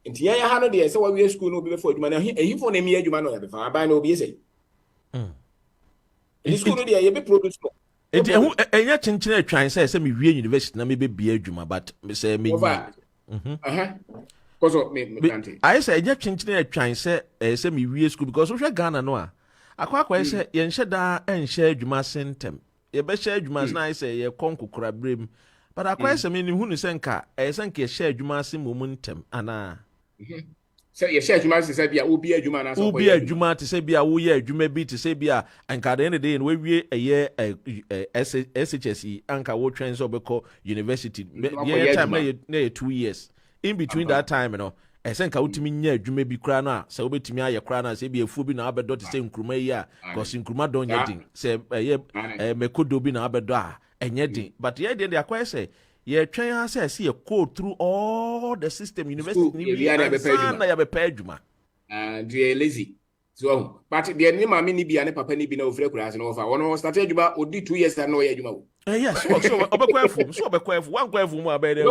nti ya ha no dey say we school no be before adwuma na he for na me adwuma no ya be fa ba na obi say in school no dey you be produce no nti enya chenchen atwan say me wie university na me be bia adwuma but me say me cause of me can't I say enya chenchen atwan say me wie school because we Ghana no a akwa say yen hye enhye adwuma sentem ye be hye adwuma na say ye konkokora brem but akwa say me ni hunu se nka senka ye hye adwuma se momuntem ana say ye hye adwuma se say bia obi adwuma na so obi adwuma te say bia wo ye adwuma bi te say bia anka the end day we wie eye SHSE anka wo twen so beko university ye time na ye 2 years in between that time esenka utimi nya adwuma bi kra no a se obetimi aye kra no a se bi efu bi na abedo te se nkruma yi a cause nkruma don nya din se mekodo bi na abedo a enye din but ye dey akwa say ye twen ha say ye go through all the system university ni bi na ya be pa adwuma and they lazy so but the ni mama ni bi ane papa ni bi na ofre kura se no fa wono start adwuma odi 2 years na no ye adwuma wo yes so obekwafu wan kwafu mu abede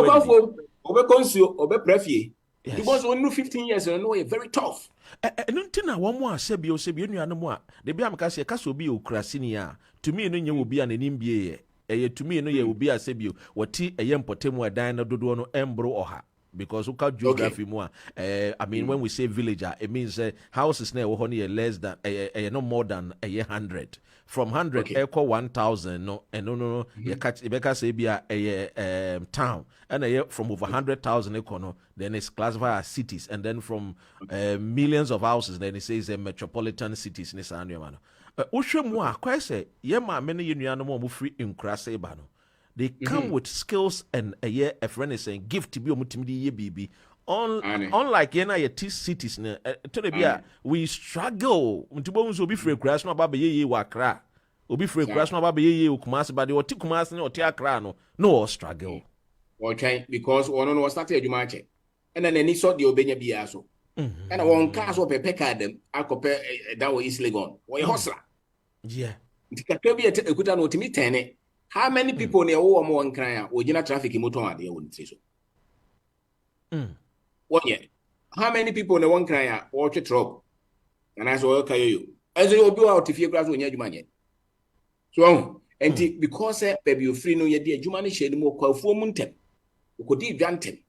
obekonsio obeprefie because when you 15 years you know you're very tough. Nuntina one more sebi nuanom a de bia meka se ka so bi okrasini a to me no nye obi a nanim bie ye to me no ye obi a sebi wati eye mpotemu adan na dodo no embro oha because uka geography mu a I mean when we say villager it means houses na wo no less than no more than 100 from 100 equal 1,000 no no you catch Ibeka say bia town and from over 100,000 econo then it's classified as cities and then from millions of houses then it says metropolitan cities ne sa anua no wohwɛ mu a kwa say ye ma me ne ye nuanom mo free nkurase ba no they come with skills and a friend is saying gift to be a baby. Unlike ye cities, we struggle. Will be free crash no baba ye wakra. Will be free crash no baba ye ukumas, but the Tikumas no tiakrano. No struggle. Or try because one was started you match. And then any sort the Obenya Biaso. And I won't cast up a peck at them. I compare that was easily gone. Or a hustler. Yeah. A good note to me 10. How many people near all more crying or general traffic in motor? They wouldn't say so. 1 year. How many people in the one crying watch a truck? And I saw you. As you go out if you grass when you money. So, and because baby, you free no year, you manage to more call 4 months. You could be granted.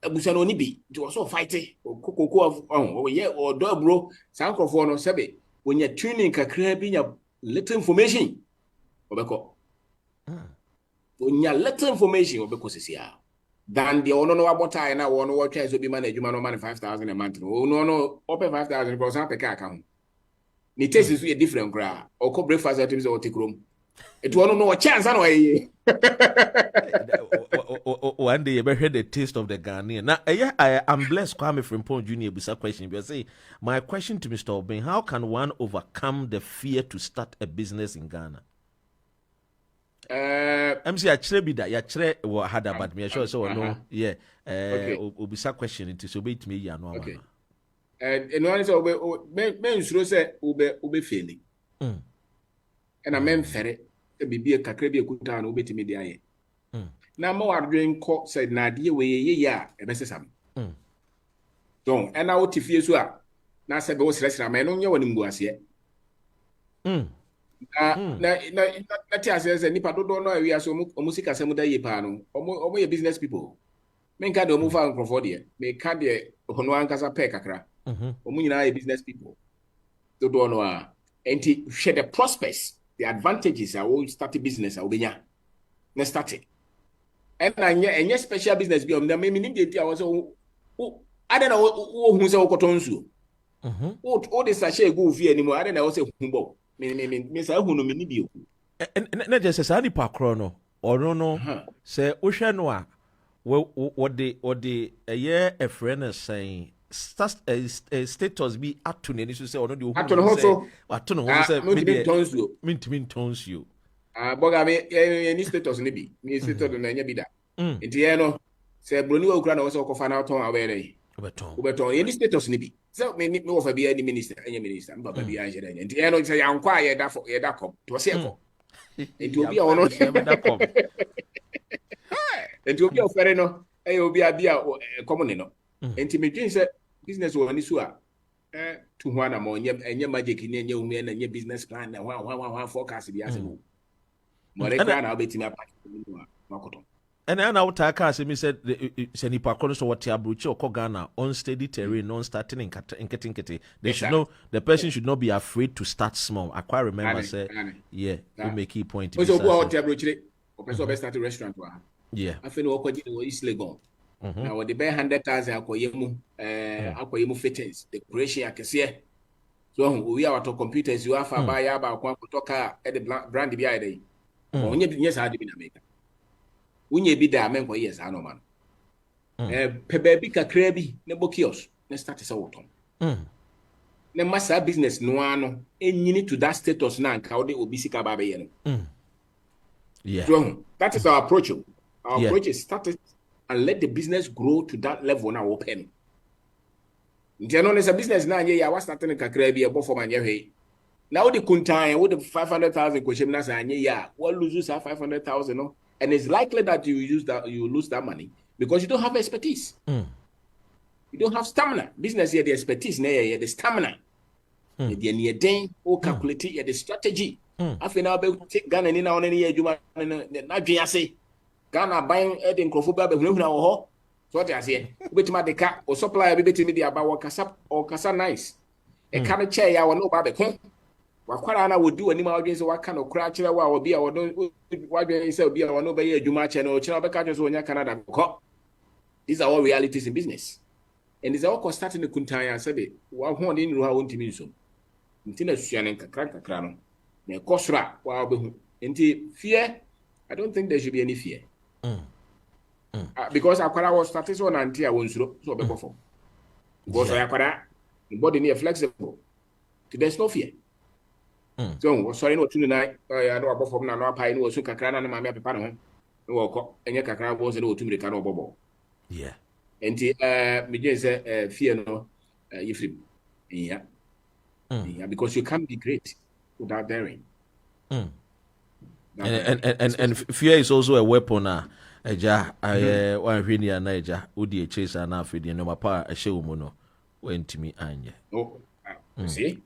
Busano be it was so fighting or cocoa of or dog bro, Sanko for no sabe. When you're tuning a being a little information. Obeko. When you're little information, because it's here. Then the owner about time now, one watch will be managed, you man 5,000 a month. Oh, no, open 5,000 because I pay account. The taste is a different crowd or cook breakfast at or take room. It won't know a chance anyway. One day you ever heard the taste of the Ghanaian. Now, I'm blessed Kwame Frimpong Jr. with a question. Because say, my question to Mr. Obeng, how can one overcome the fear to start a business in Ghana? MC actually be that actually had about me. Sure, so no, yeah. Obisa question it is obey me, ya no. Okay. And one is men should say ube failing. And a man ferret. Be a kakrebi kutan ube to me the now more doing court said Nadia way ya a message. Don't and now if you are now said was less a man on your one was yet. Natia says a nipa don't know we are so musica semuda ye pano or business people. Men can't move out from Fordia. May can't be Honoan Casa Pekakra. Omunina business people. To do no and to share the prospects. The advantages are all starting business. I will be let's start it. And I special business beyond the meaning I was I don't know who's all cotonsu. All this sachet go via anymore. I don't know. Say humbo. Miss Ahuno Minidio. And just as any parkrono or no, say Oceanoa. What the a year a friend is saying. Status be up to any say or no tones you. Bogame any status nibi. Me status on any bida. Entiano say Bruno Ukraine also cofan out on away. Ubeton any status nibi. So me offer be any minister, but be Angel. Entiano say I'm quiet that for a duck to say it will be on it will be a fair no. It will be a beer common no. Intimate say business or Nisua to one among and your magic in your women and your business plan and one forecast the as I'll bet him up. And then our Taka me said Seni Parkonos or what Tiabrucho or Kogana on steady terrain, non starting in Katin. They should know the person should not be afraid to start small. I quite remember say we make key point. Also go out Tiabruchi or person start a restaurant. Yeah. I feel what is legal. Now the bare 100,000 akoyemu fittings the creation akese so we are to computers you have buy about kwa kutoka at the brand bi ide onye business ade bi na make unye bi da men ko yes ano man pe ba bi kakra bi ne bokios ne start say woton ne massa business no ano enyini to that status na nka ode obisika ba be ye no yeah so that is our approach approach is started and let the business grow to that level now open. Generally, a business now, yeah, was starting a crabby above for my way. Now the kuntai with the 500,000 question, yeah, what loses 500,000, no? And it's likely that you lose that money because you don't have expertise. You don't have stamina. Business here, the expertise, the stamina. The near day, or calculate the strategy. I feel now take Ghana in our any year, you might not say. Ghana buying Eden Crofobia, but no, so what I say, which my car or supply a bit media about Casa or Casa nice. A kind of chair, I will know about the home. What Quana would do any more against what kind of crash will be our why be say be our no by you match and or China catches when Canada. These are all realities in business. And these are all starting the Kuntaya and said, what one in Rua won't mean so. Intina Shannon crack a crown. Ne Cosra, while be fear. I don't think there should be any fear. Because Akwara was started on anti won so before. Because Akwara, the body near flexible. There's no fear. So sorry no tonight. I know about from now pie no so kakra na mama papa no. No ko enye kakra bo se no tumire ka no bobo. Yeah. Enti me just say fear no you free. Yeah. Yeah, because you can't be great without daring. And fear is also a weapon. Eja one hwini ana eja odi chase ana afedi no mapa ehye wo mu no wentimi anye. Oh, see?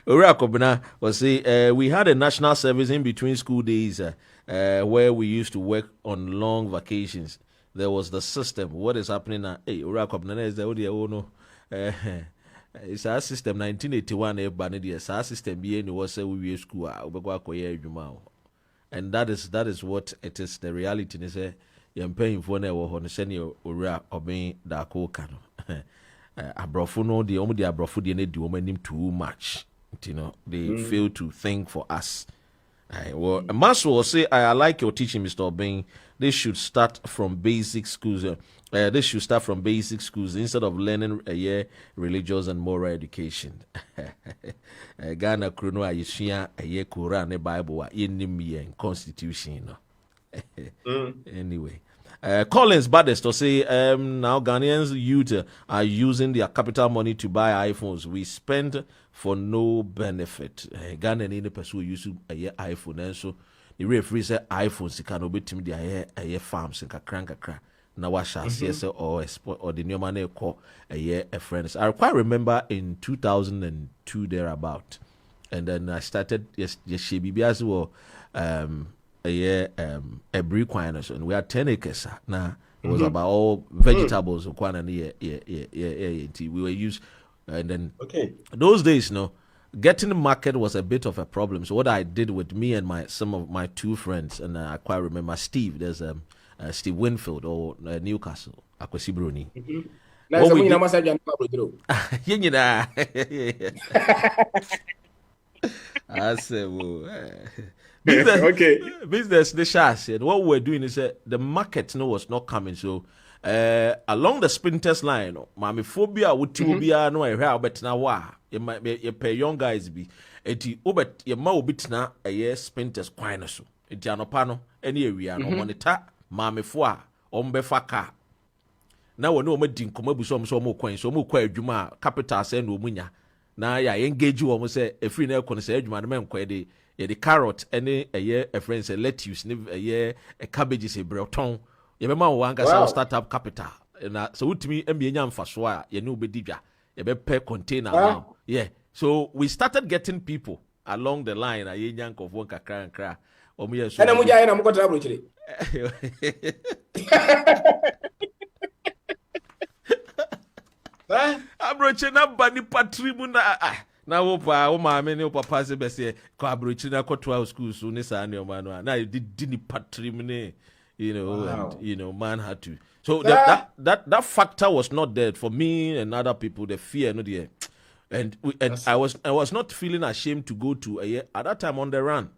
Orakobna was say we had a national service in between school days where we used to work on long vacations. There was the system. What is happening now? Hey, Orakobna is the audio no. It's our system 1981 it's our system be any was say we school and that is what it is. The reality is you're paying for no send you Obeng Darko kano. Abrofo no the only abrofo the ne do him too much. You know, they fail to think for us. Well, Maswell will say, I like your teaching, Mr. Obeng. They should start from basic schools. They should start from basic schools instead of learning religious and moral education. Ghana Kruno Ayishia a Quran and Bible in Constitution. Anyway. Collins Baddest to say now Ghanaians youth are using their capital money to buy iPhones. We spend for no benefit. Ghana any person who use a iPhone and so the referee say iPhones can obey him the farms and kakra. Now what shall say or export or the new money call a friends. I quite remember in 2002 thereabout, and then I started yes she be as well. A brick quinus, and we had 10 acres. Now it was about all vegetables. We were used, and then those days, getting the market was a bit of a problem. So what I did with me and some of my two friends, and I quite remember Steve. There's Steve Winfield or Newcastle, Akwesi Bruni. I said, business the shares and what we're doing is the market was not coming, so along the sprinters line mami phobia would be no I bet now wa you might be pay young guys be eti obet ye ma obit na sprinters kwine so eti anopano any area no monitor mami fo a ombefa car na wo no omadi nkomabu so mo kwan so mo kwa adwuma capital say no munya na ya engage wo mo say efri na ekon say adwuma no menkwa de the carrot any a friend say lettuce a cabbage is a breton ye be ma wo anga startup capital na so utimi mbie nya mfaso a ye ne obedidwa ye be per container now so we started getting people along the line a ye nya of one kakra nkra omo ye so na mo jaye na mo kotra brochire abroche na bani patrimu na wo maame ne papa se bese ko abrochi na ko 12 schools so ne sa ne o man na di ni patrim ne and man had to so that factor was not there for me and other people, the fear no there, and I was not feeling ashamed to go to at that time on the run.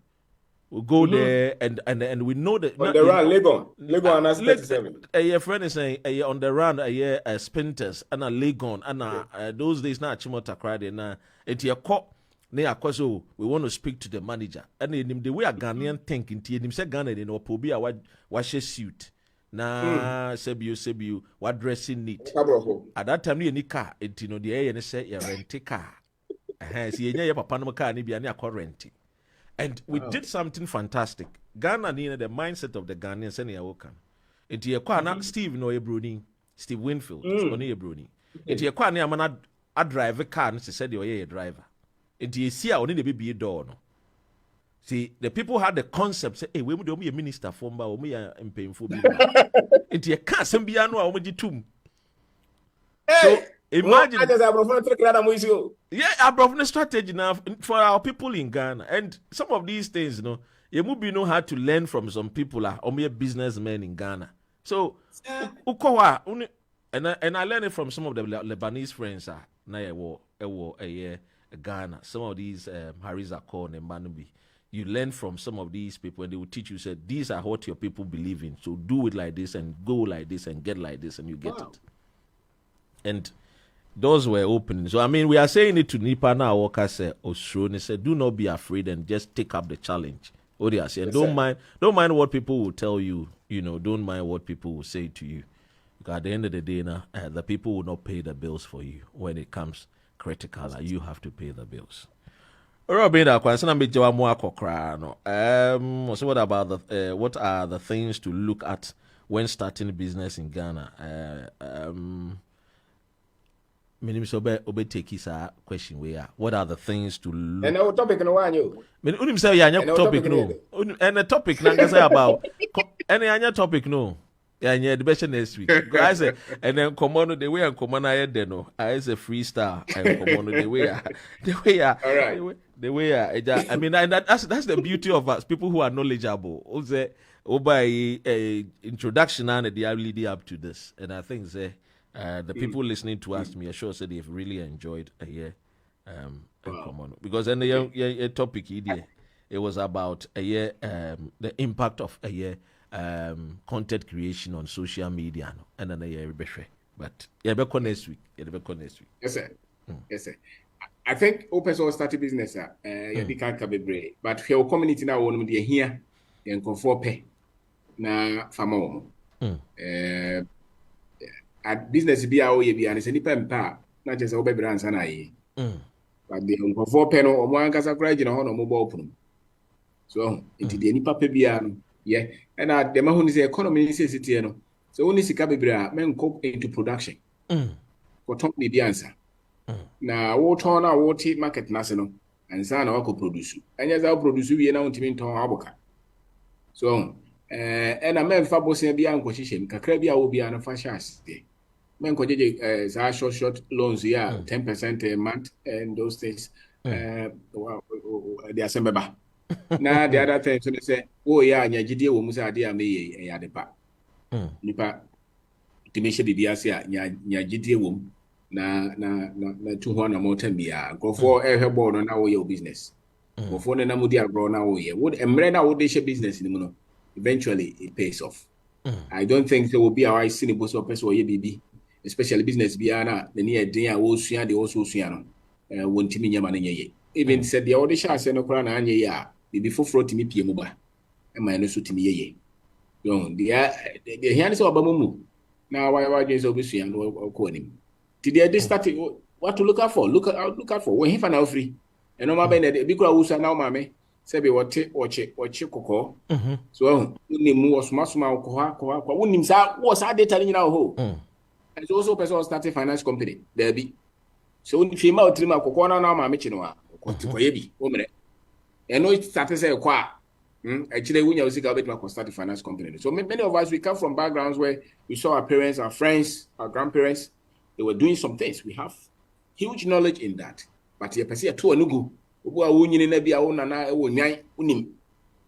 We go there and we know that on the run Legon and 37. A friend is saying on the run Spinters and a Legon and those days na Chimota cried na eti ekọ na yakọ we want to speak to the manager and him the way a Ghanaian think nti him say Ghana dey no obi a wa suit na sebiu wa dressing neat at that time ni car enti no the ne say ya rent car si enya ya papa no car ni bia na yakọ rent. And we did something fantastic. Ghana, the mindset of the Ghanaians, and Yawokan. It's your car, Steve no Ebruni, Steve Winfield, only Ebruni. It's your car, I drive a car, and she said you're a driver. It's your see, only the baby door. No. See, the people had the concept, say, hey, we will be a minister for me, I'm paying for me. It's your car, some piano, or the tomb. So, imagine a strategy now for our people in Ghana, and some of these things, you know how to learn from some people or mere businessmen in Ghana. So, and I learned it from some of the Lebanese friends. Ghana, some of these Haris are called and Manubi. you learn from some of these people, and they will teach you, say, these are what your people believe in. So do it like this, and go like this, and get like this, and you get it. And doors were opening. So I mean, we are saying it to Nipa now. Walker said, "Osroni said, do not be afraid and just take up the challenge." Oh, they are saying, don't mind what people will tell you. You know, don't mind what people will say to you. Because at the end of the day, now the people will not pay the bills for you when it comes critical. You have to pay the bills. Obeng Darko, so what about what are the things to look at when starting business in Ghana? Obe take his question where what are the things to look? And our topic no one you. Unim say topic no. And the topic na say about any anya topic no. Yeah, the best next week. I say, and then come on the way and come on I there no. I say freestyle and come on the way. All right. The way I mean, that's the beauty of us, people who are knowledgeable. Also, by introduction and they are leading up to this, and I think the people listening to us, me sure said they've really enjoyed a year. Come on, because then the topic it was about a year, the impact of a year. Content creation on social media, and then but next week. Yes, sir. Yes, sir. I think open source started business. You can't be brave, but your community now won't be here and conform pay na famo. At business be our be and it's any pen pa, not just over brands and I. But the conform pen or one casa graduate on a mobile open. So it did any papa biano. Yeah, and the man who is the economy necessity, so only Sikabibra men cope into production. What talk me the answer. Now, what on our what market national and son or produce. And yes, I'll produce you now to mean to Aboka. So, and a man fabos and be unquestioned, Kakrabia will be an fashion. Men could short loans, 10% a month, and those things. They are some. Now the other time, so they say, "Oh yeah, nyajidi wo musa ade ameye ya depa." Nipa timishe bibiase a nyajidi wo na 200 more time bia. Go for ehebo no na wo your business. Go for na mudi agro na wo ye. Would emre na wo dey business ni no. Eventually it pays off. I don't think there will be our sinable so person ye bibi, especially business bia na ne den a wo sua de wo so sua no. Wontimi nyama na nyeye. Even said the audition say no kra na anye ya. Before floating me PMOBA, and my no suit me ye. The hands of Bamumu. Now, why is obviously and calling him. Today, they started what to look out for. Look out for when he found out free. And no, my bed, the big now, mammy, say, watch it, cocoa. So, Unim was Masuma, Unim was I telling you now. And also, person started finance company, there be. So, if you out trim out Cocona now, my Michinoa, what to Koyebi, woman. And no, it started say actually we know we start a finance company. So many of us we come from backgrounds where we saw our parents, our friends, our grandparents, they were doing some things. We have huge knowledge in that. But you perceive to anugu. Ubu awunyi na bia wona na ewo nyan unim.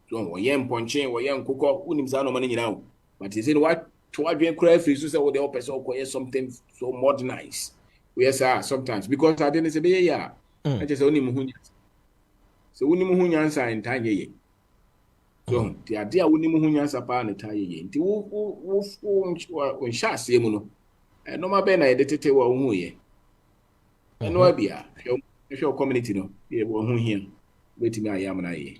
So wo yem ponche, wo yem kokko unim za no mani nyina. But he said what to adwen kra free so say wo the person ko something so modernized. Yes sir, sometimes because I didn't say be ya. I just unim hu. So unim hu nyansa ntanye ye. So the idea unim hu nyansa pa na taye ye. Nti wo nhyase mu no. No ma be na edetete wo hu ye. Eno abia, if your community no, ye wo hu here. Wetimi ayam na ye.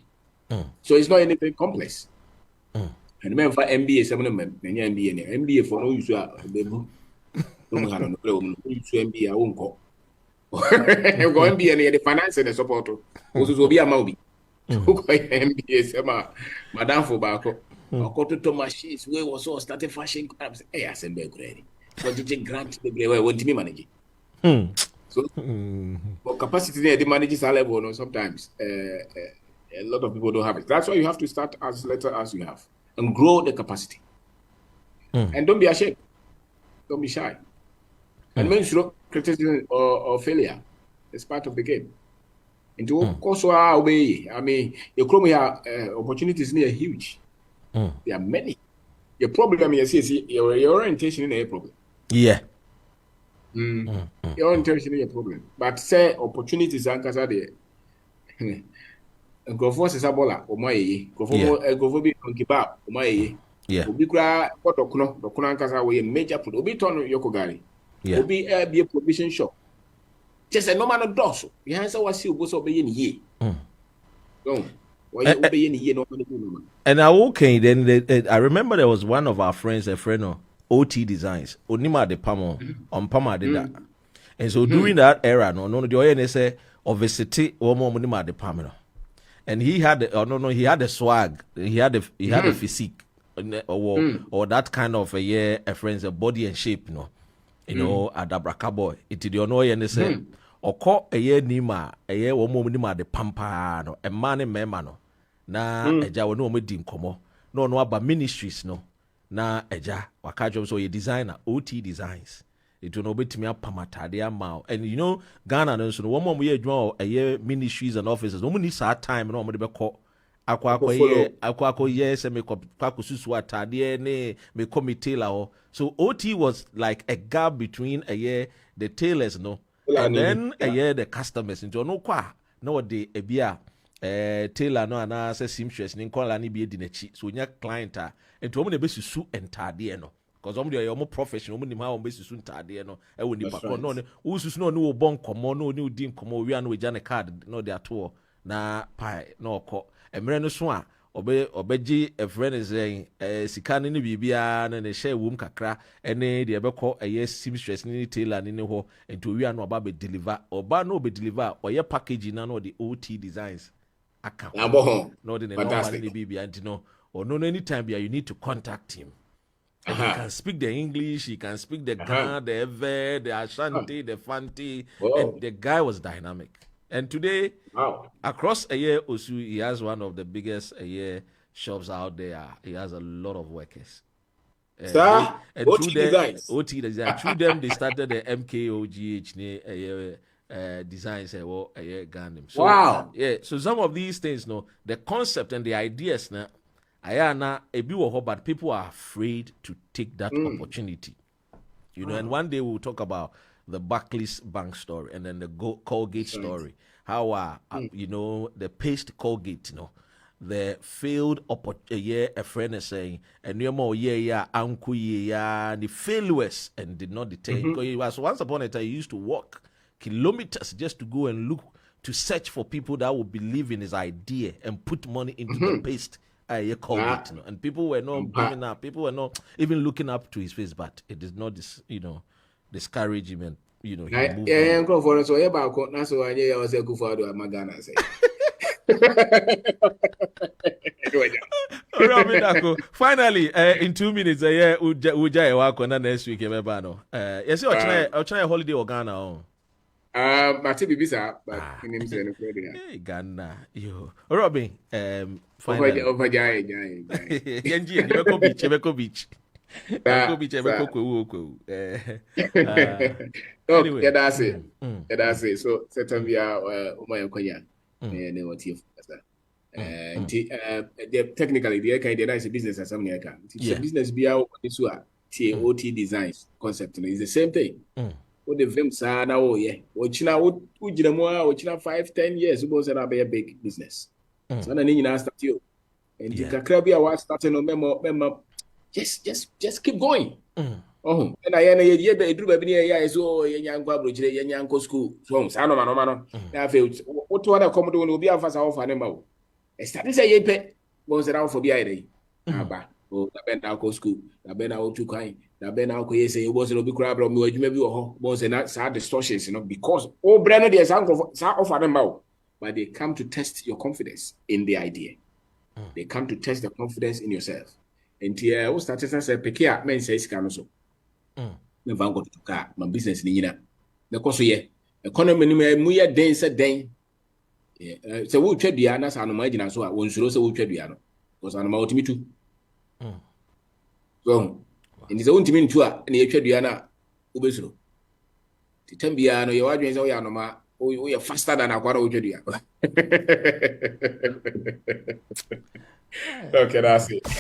So it's not anything complex. And men for MBA some men MBA ne. MBA for no use a bebu. No ha no no use MBA wonko. You go MBA ne the finance and the support. Oso obi ama obi. Go MBA sama madam for baako. Okoto to machines we was so started fashion clubs. Asembe grade. So did grant the grade we want me manage. So for capacity they manage our level no sometimes a lot of people don't have it. That's why you have to start as little as you have and grow the capacity. And don't be ashamed. Don't be shy. And when you criticism or failure, it's part of the game. And to also obey. I mean, your opportunities are huge. There are many. Your problem is your orientation is a problem. Yeah. Your orientation is a problem. But say opportunities are there. nkrofo se sabola o ma ye nkrofo bi nkiba o ma ye obi kura dokono ankasa wo ye major product obi ton yokogari obi be provision shop just a normal no doso you answer what see obo so be ye ni ye and I okay then I remember there was one of our friends, a friend of OT Designs, Onima de Pamo, on Pama did that. And so during that era, no, the ONS say obesity or more Onima de Pamela. And he had he had the swag, he had the physique or that kind of a friend's a body and shape, you know, at the Braka boy. It did you know and say or a year nima, a year or more Onima de Pampa, no, a man and memano. Na eja wo no dim komo no aba ministries no na eja waka job so ye designer OT Designs it no betimi apamatade ama and you know Ghana no so no wo ye adwuma o ministries and offices no ni saa time no mo de bekọ akwa ye se me kwakosusu atade ne me committee la ho so OT was like a gap between the tailors no and then the customers into no kwa no de ebia tailor no ana say seamstress ni nkola ni bi edi na chi so nya client a ento omo na be susu entade no because omo dey omo professional omo ni ma omo be susu entade no e woni bakọ no wo susu no wo bon komo no ni odi komo wi ana we jane card no dey ato na pai na okọ emre no so a obeji a friend is saying sika ni bibia na ne share wom kakra ene de ebekọ seamstress ni tailor ni ho ento wi ana oba be deliver oba no be deliver oye package na no the OT Designs no the normal ni bibia and no or no anytime you need to contact him. And he can speak the English, he can speak the Ghana, the Ewe, the Ashanti, the Fanti, and the guy was dynamic. And today, across a year Osu, he has one of the biggest shops out there. He has a lot of workers. OT Designs. Through them, they started the MKOGH designs Ghana. So, wow. Yeah. So some of these things, the concept and the ideas now, but people are afraid to take that opportunity. You know, and one day we'll talk about the Barclays Bank story and then the Colgate story. How you know, the paste Colgate, the failed a friend is saying, and no more the failures and did not detain. Because it was once upon a time he used to walk kilometers just to go and look to search for people that would believe in his idea and put money into the paste. Colgate, and people were not giving up. People were not even looking up to his face, but it is not this, discourage him and he moved on. Finally, in 2 minutes, Uja Wakona next week, yes, I'll try a holiday or Ghana. Mati bibisa, but hey, Ghana, yo, Robin, finally, Ebeko Beach. Anyway, that's it. So, September, Umayakoya, and what you technically, the idea is a business as something I can. It's a business be out OT Designs concept. It's the same thing. What the films are now, Ochina 5-10 years ago said I'll be a big business. So I need to start you. And the Kakrabia was starting on memo. Just keep going. And I drew a year so young Babro, young school. So no. I feel what to other commodore will be a fast off animal. I started say ye pet was around for BID. The Ben Alco school, the Ben Al too kind. The Ben Alco say it wasn't a big crab or maybe was not sad distortions, because all Brenner is off animal. But they come to test your confidence in the idea. They come to test the confidence in yourself. And here, what started as a peculiar men says, Canoso. Never got to car, my business in Nina. The course, economy, muya dense den. So we'll trade the Annas and imagine so I won't also trade the Anno. Because I'm out to me too. So, in his own team, too, and he trade the Anna Ubesro. The Tembiano, your audience, oh, Yanoma, we are faster than a quarter. Okay, that's it.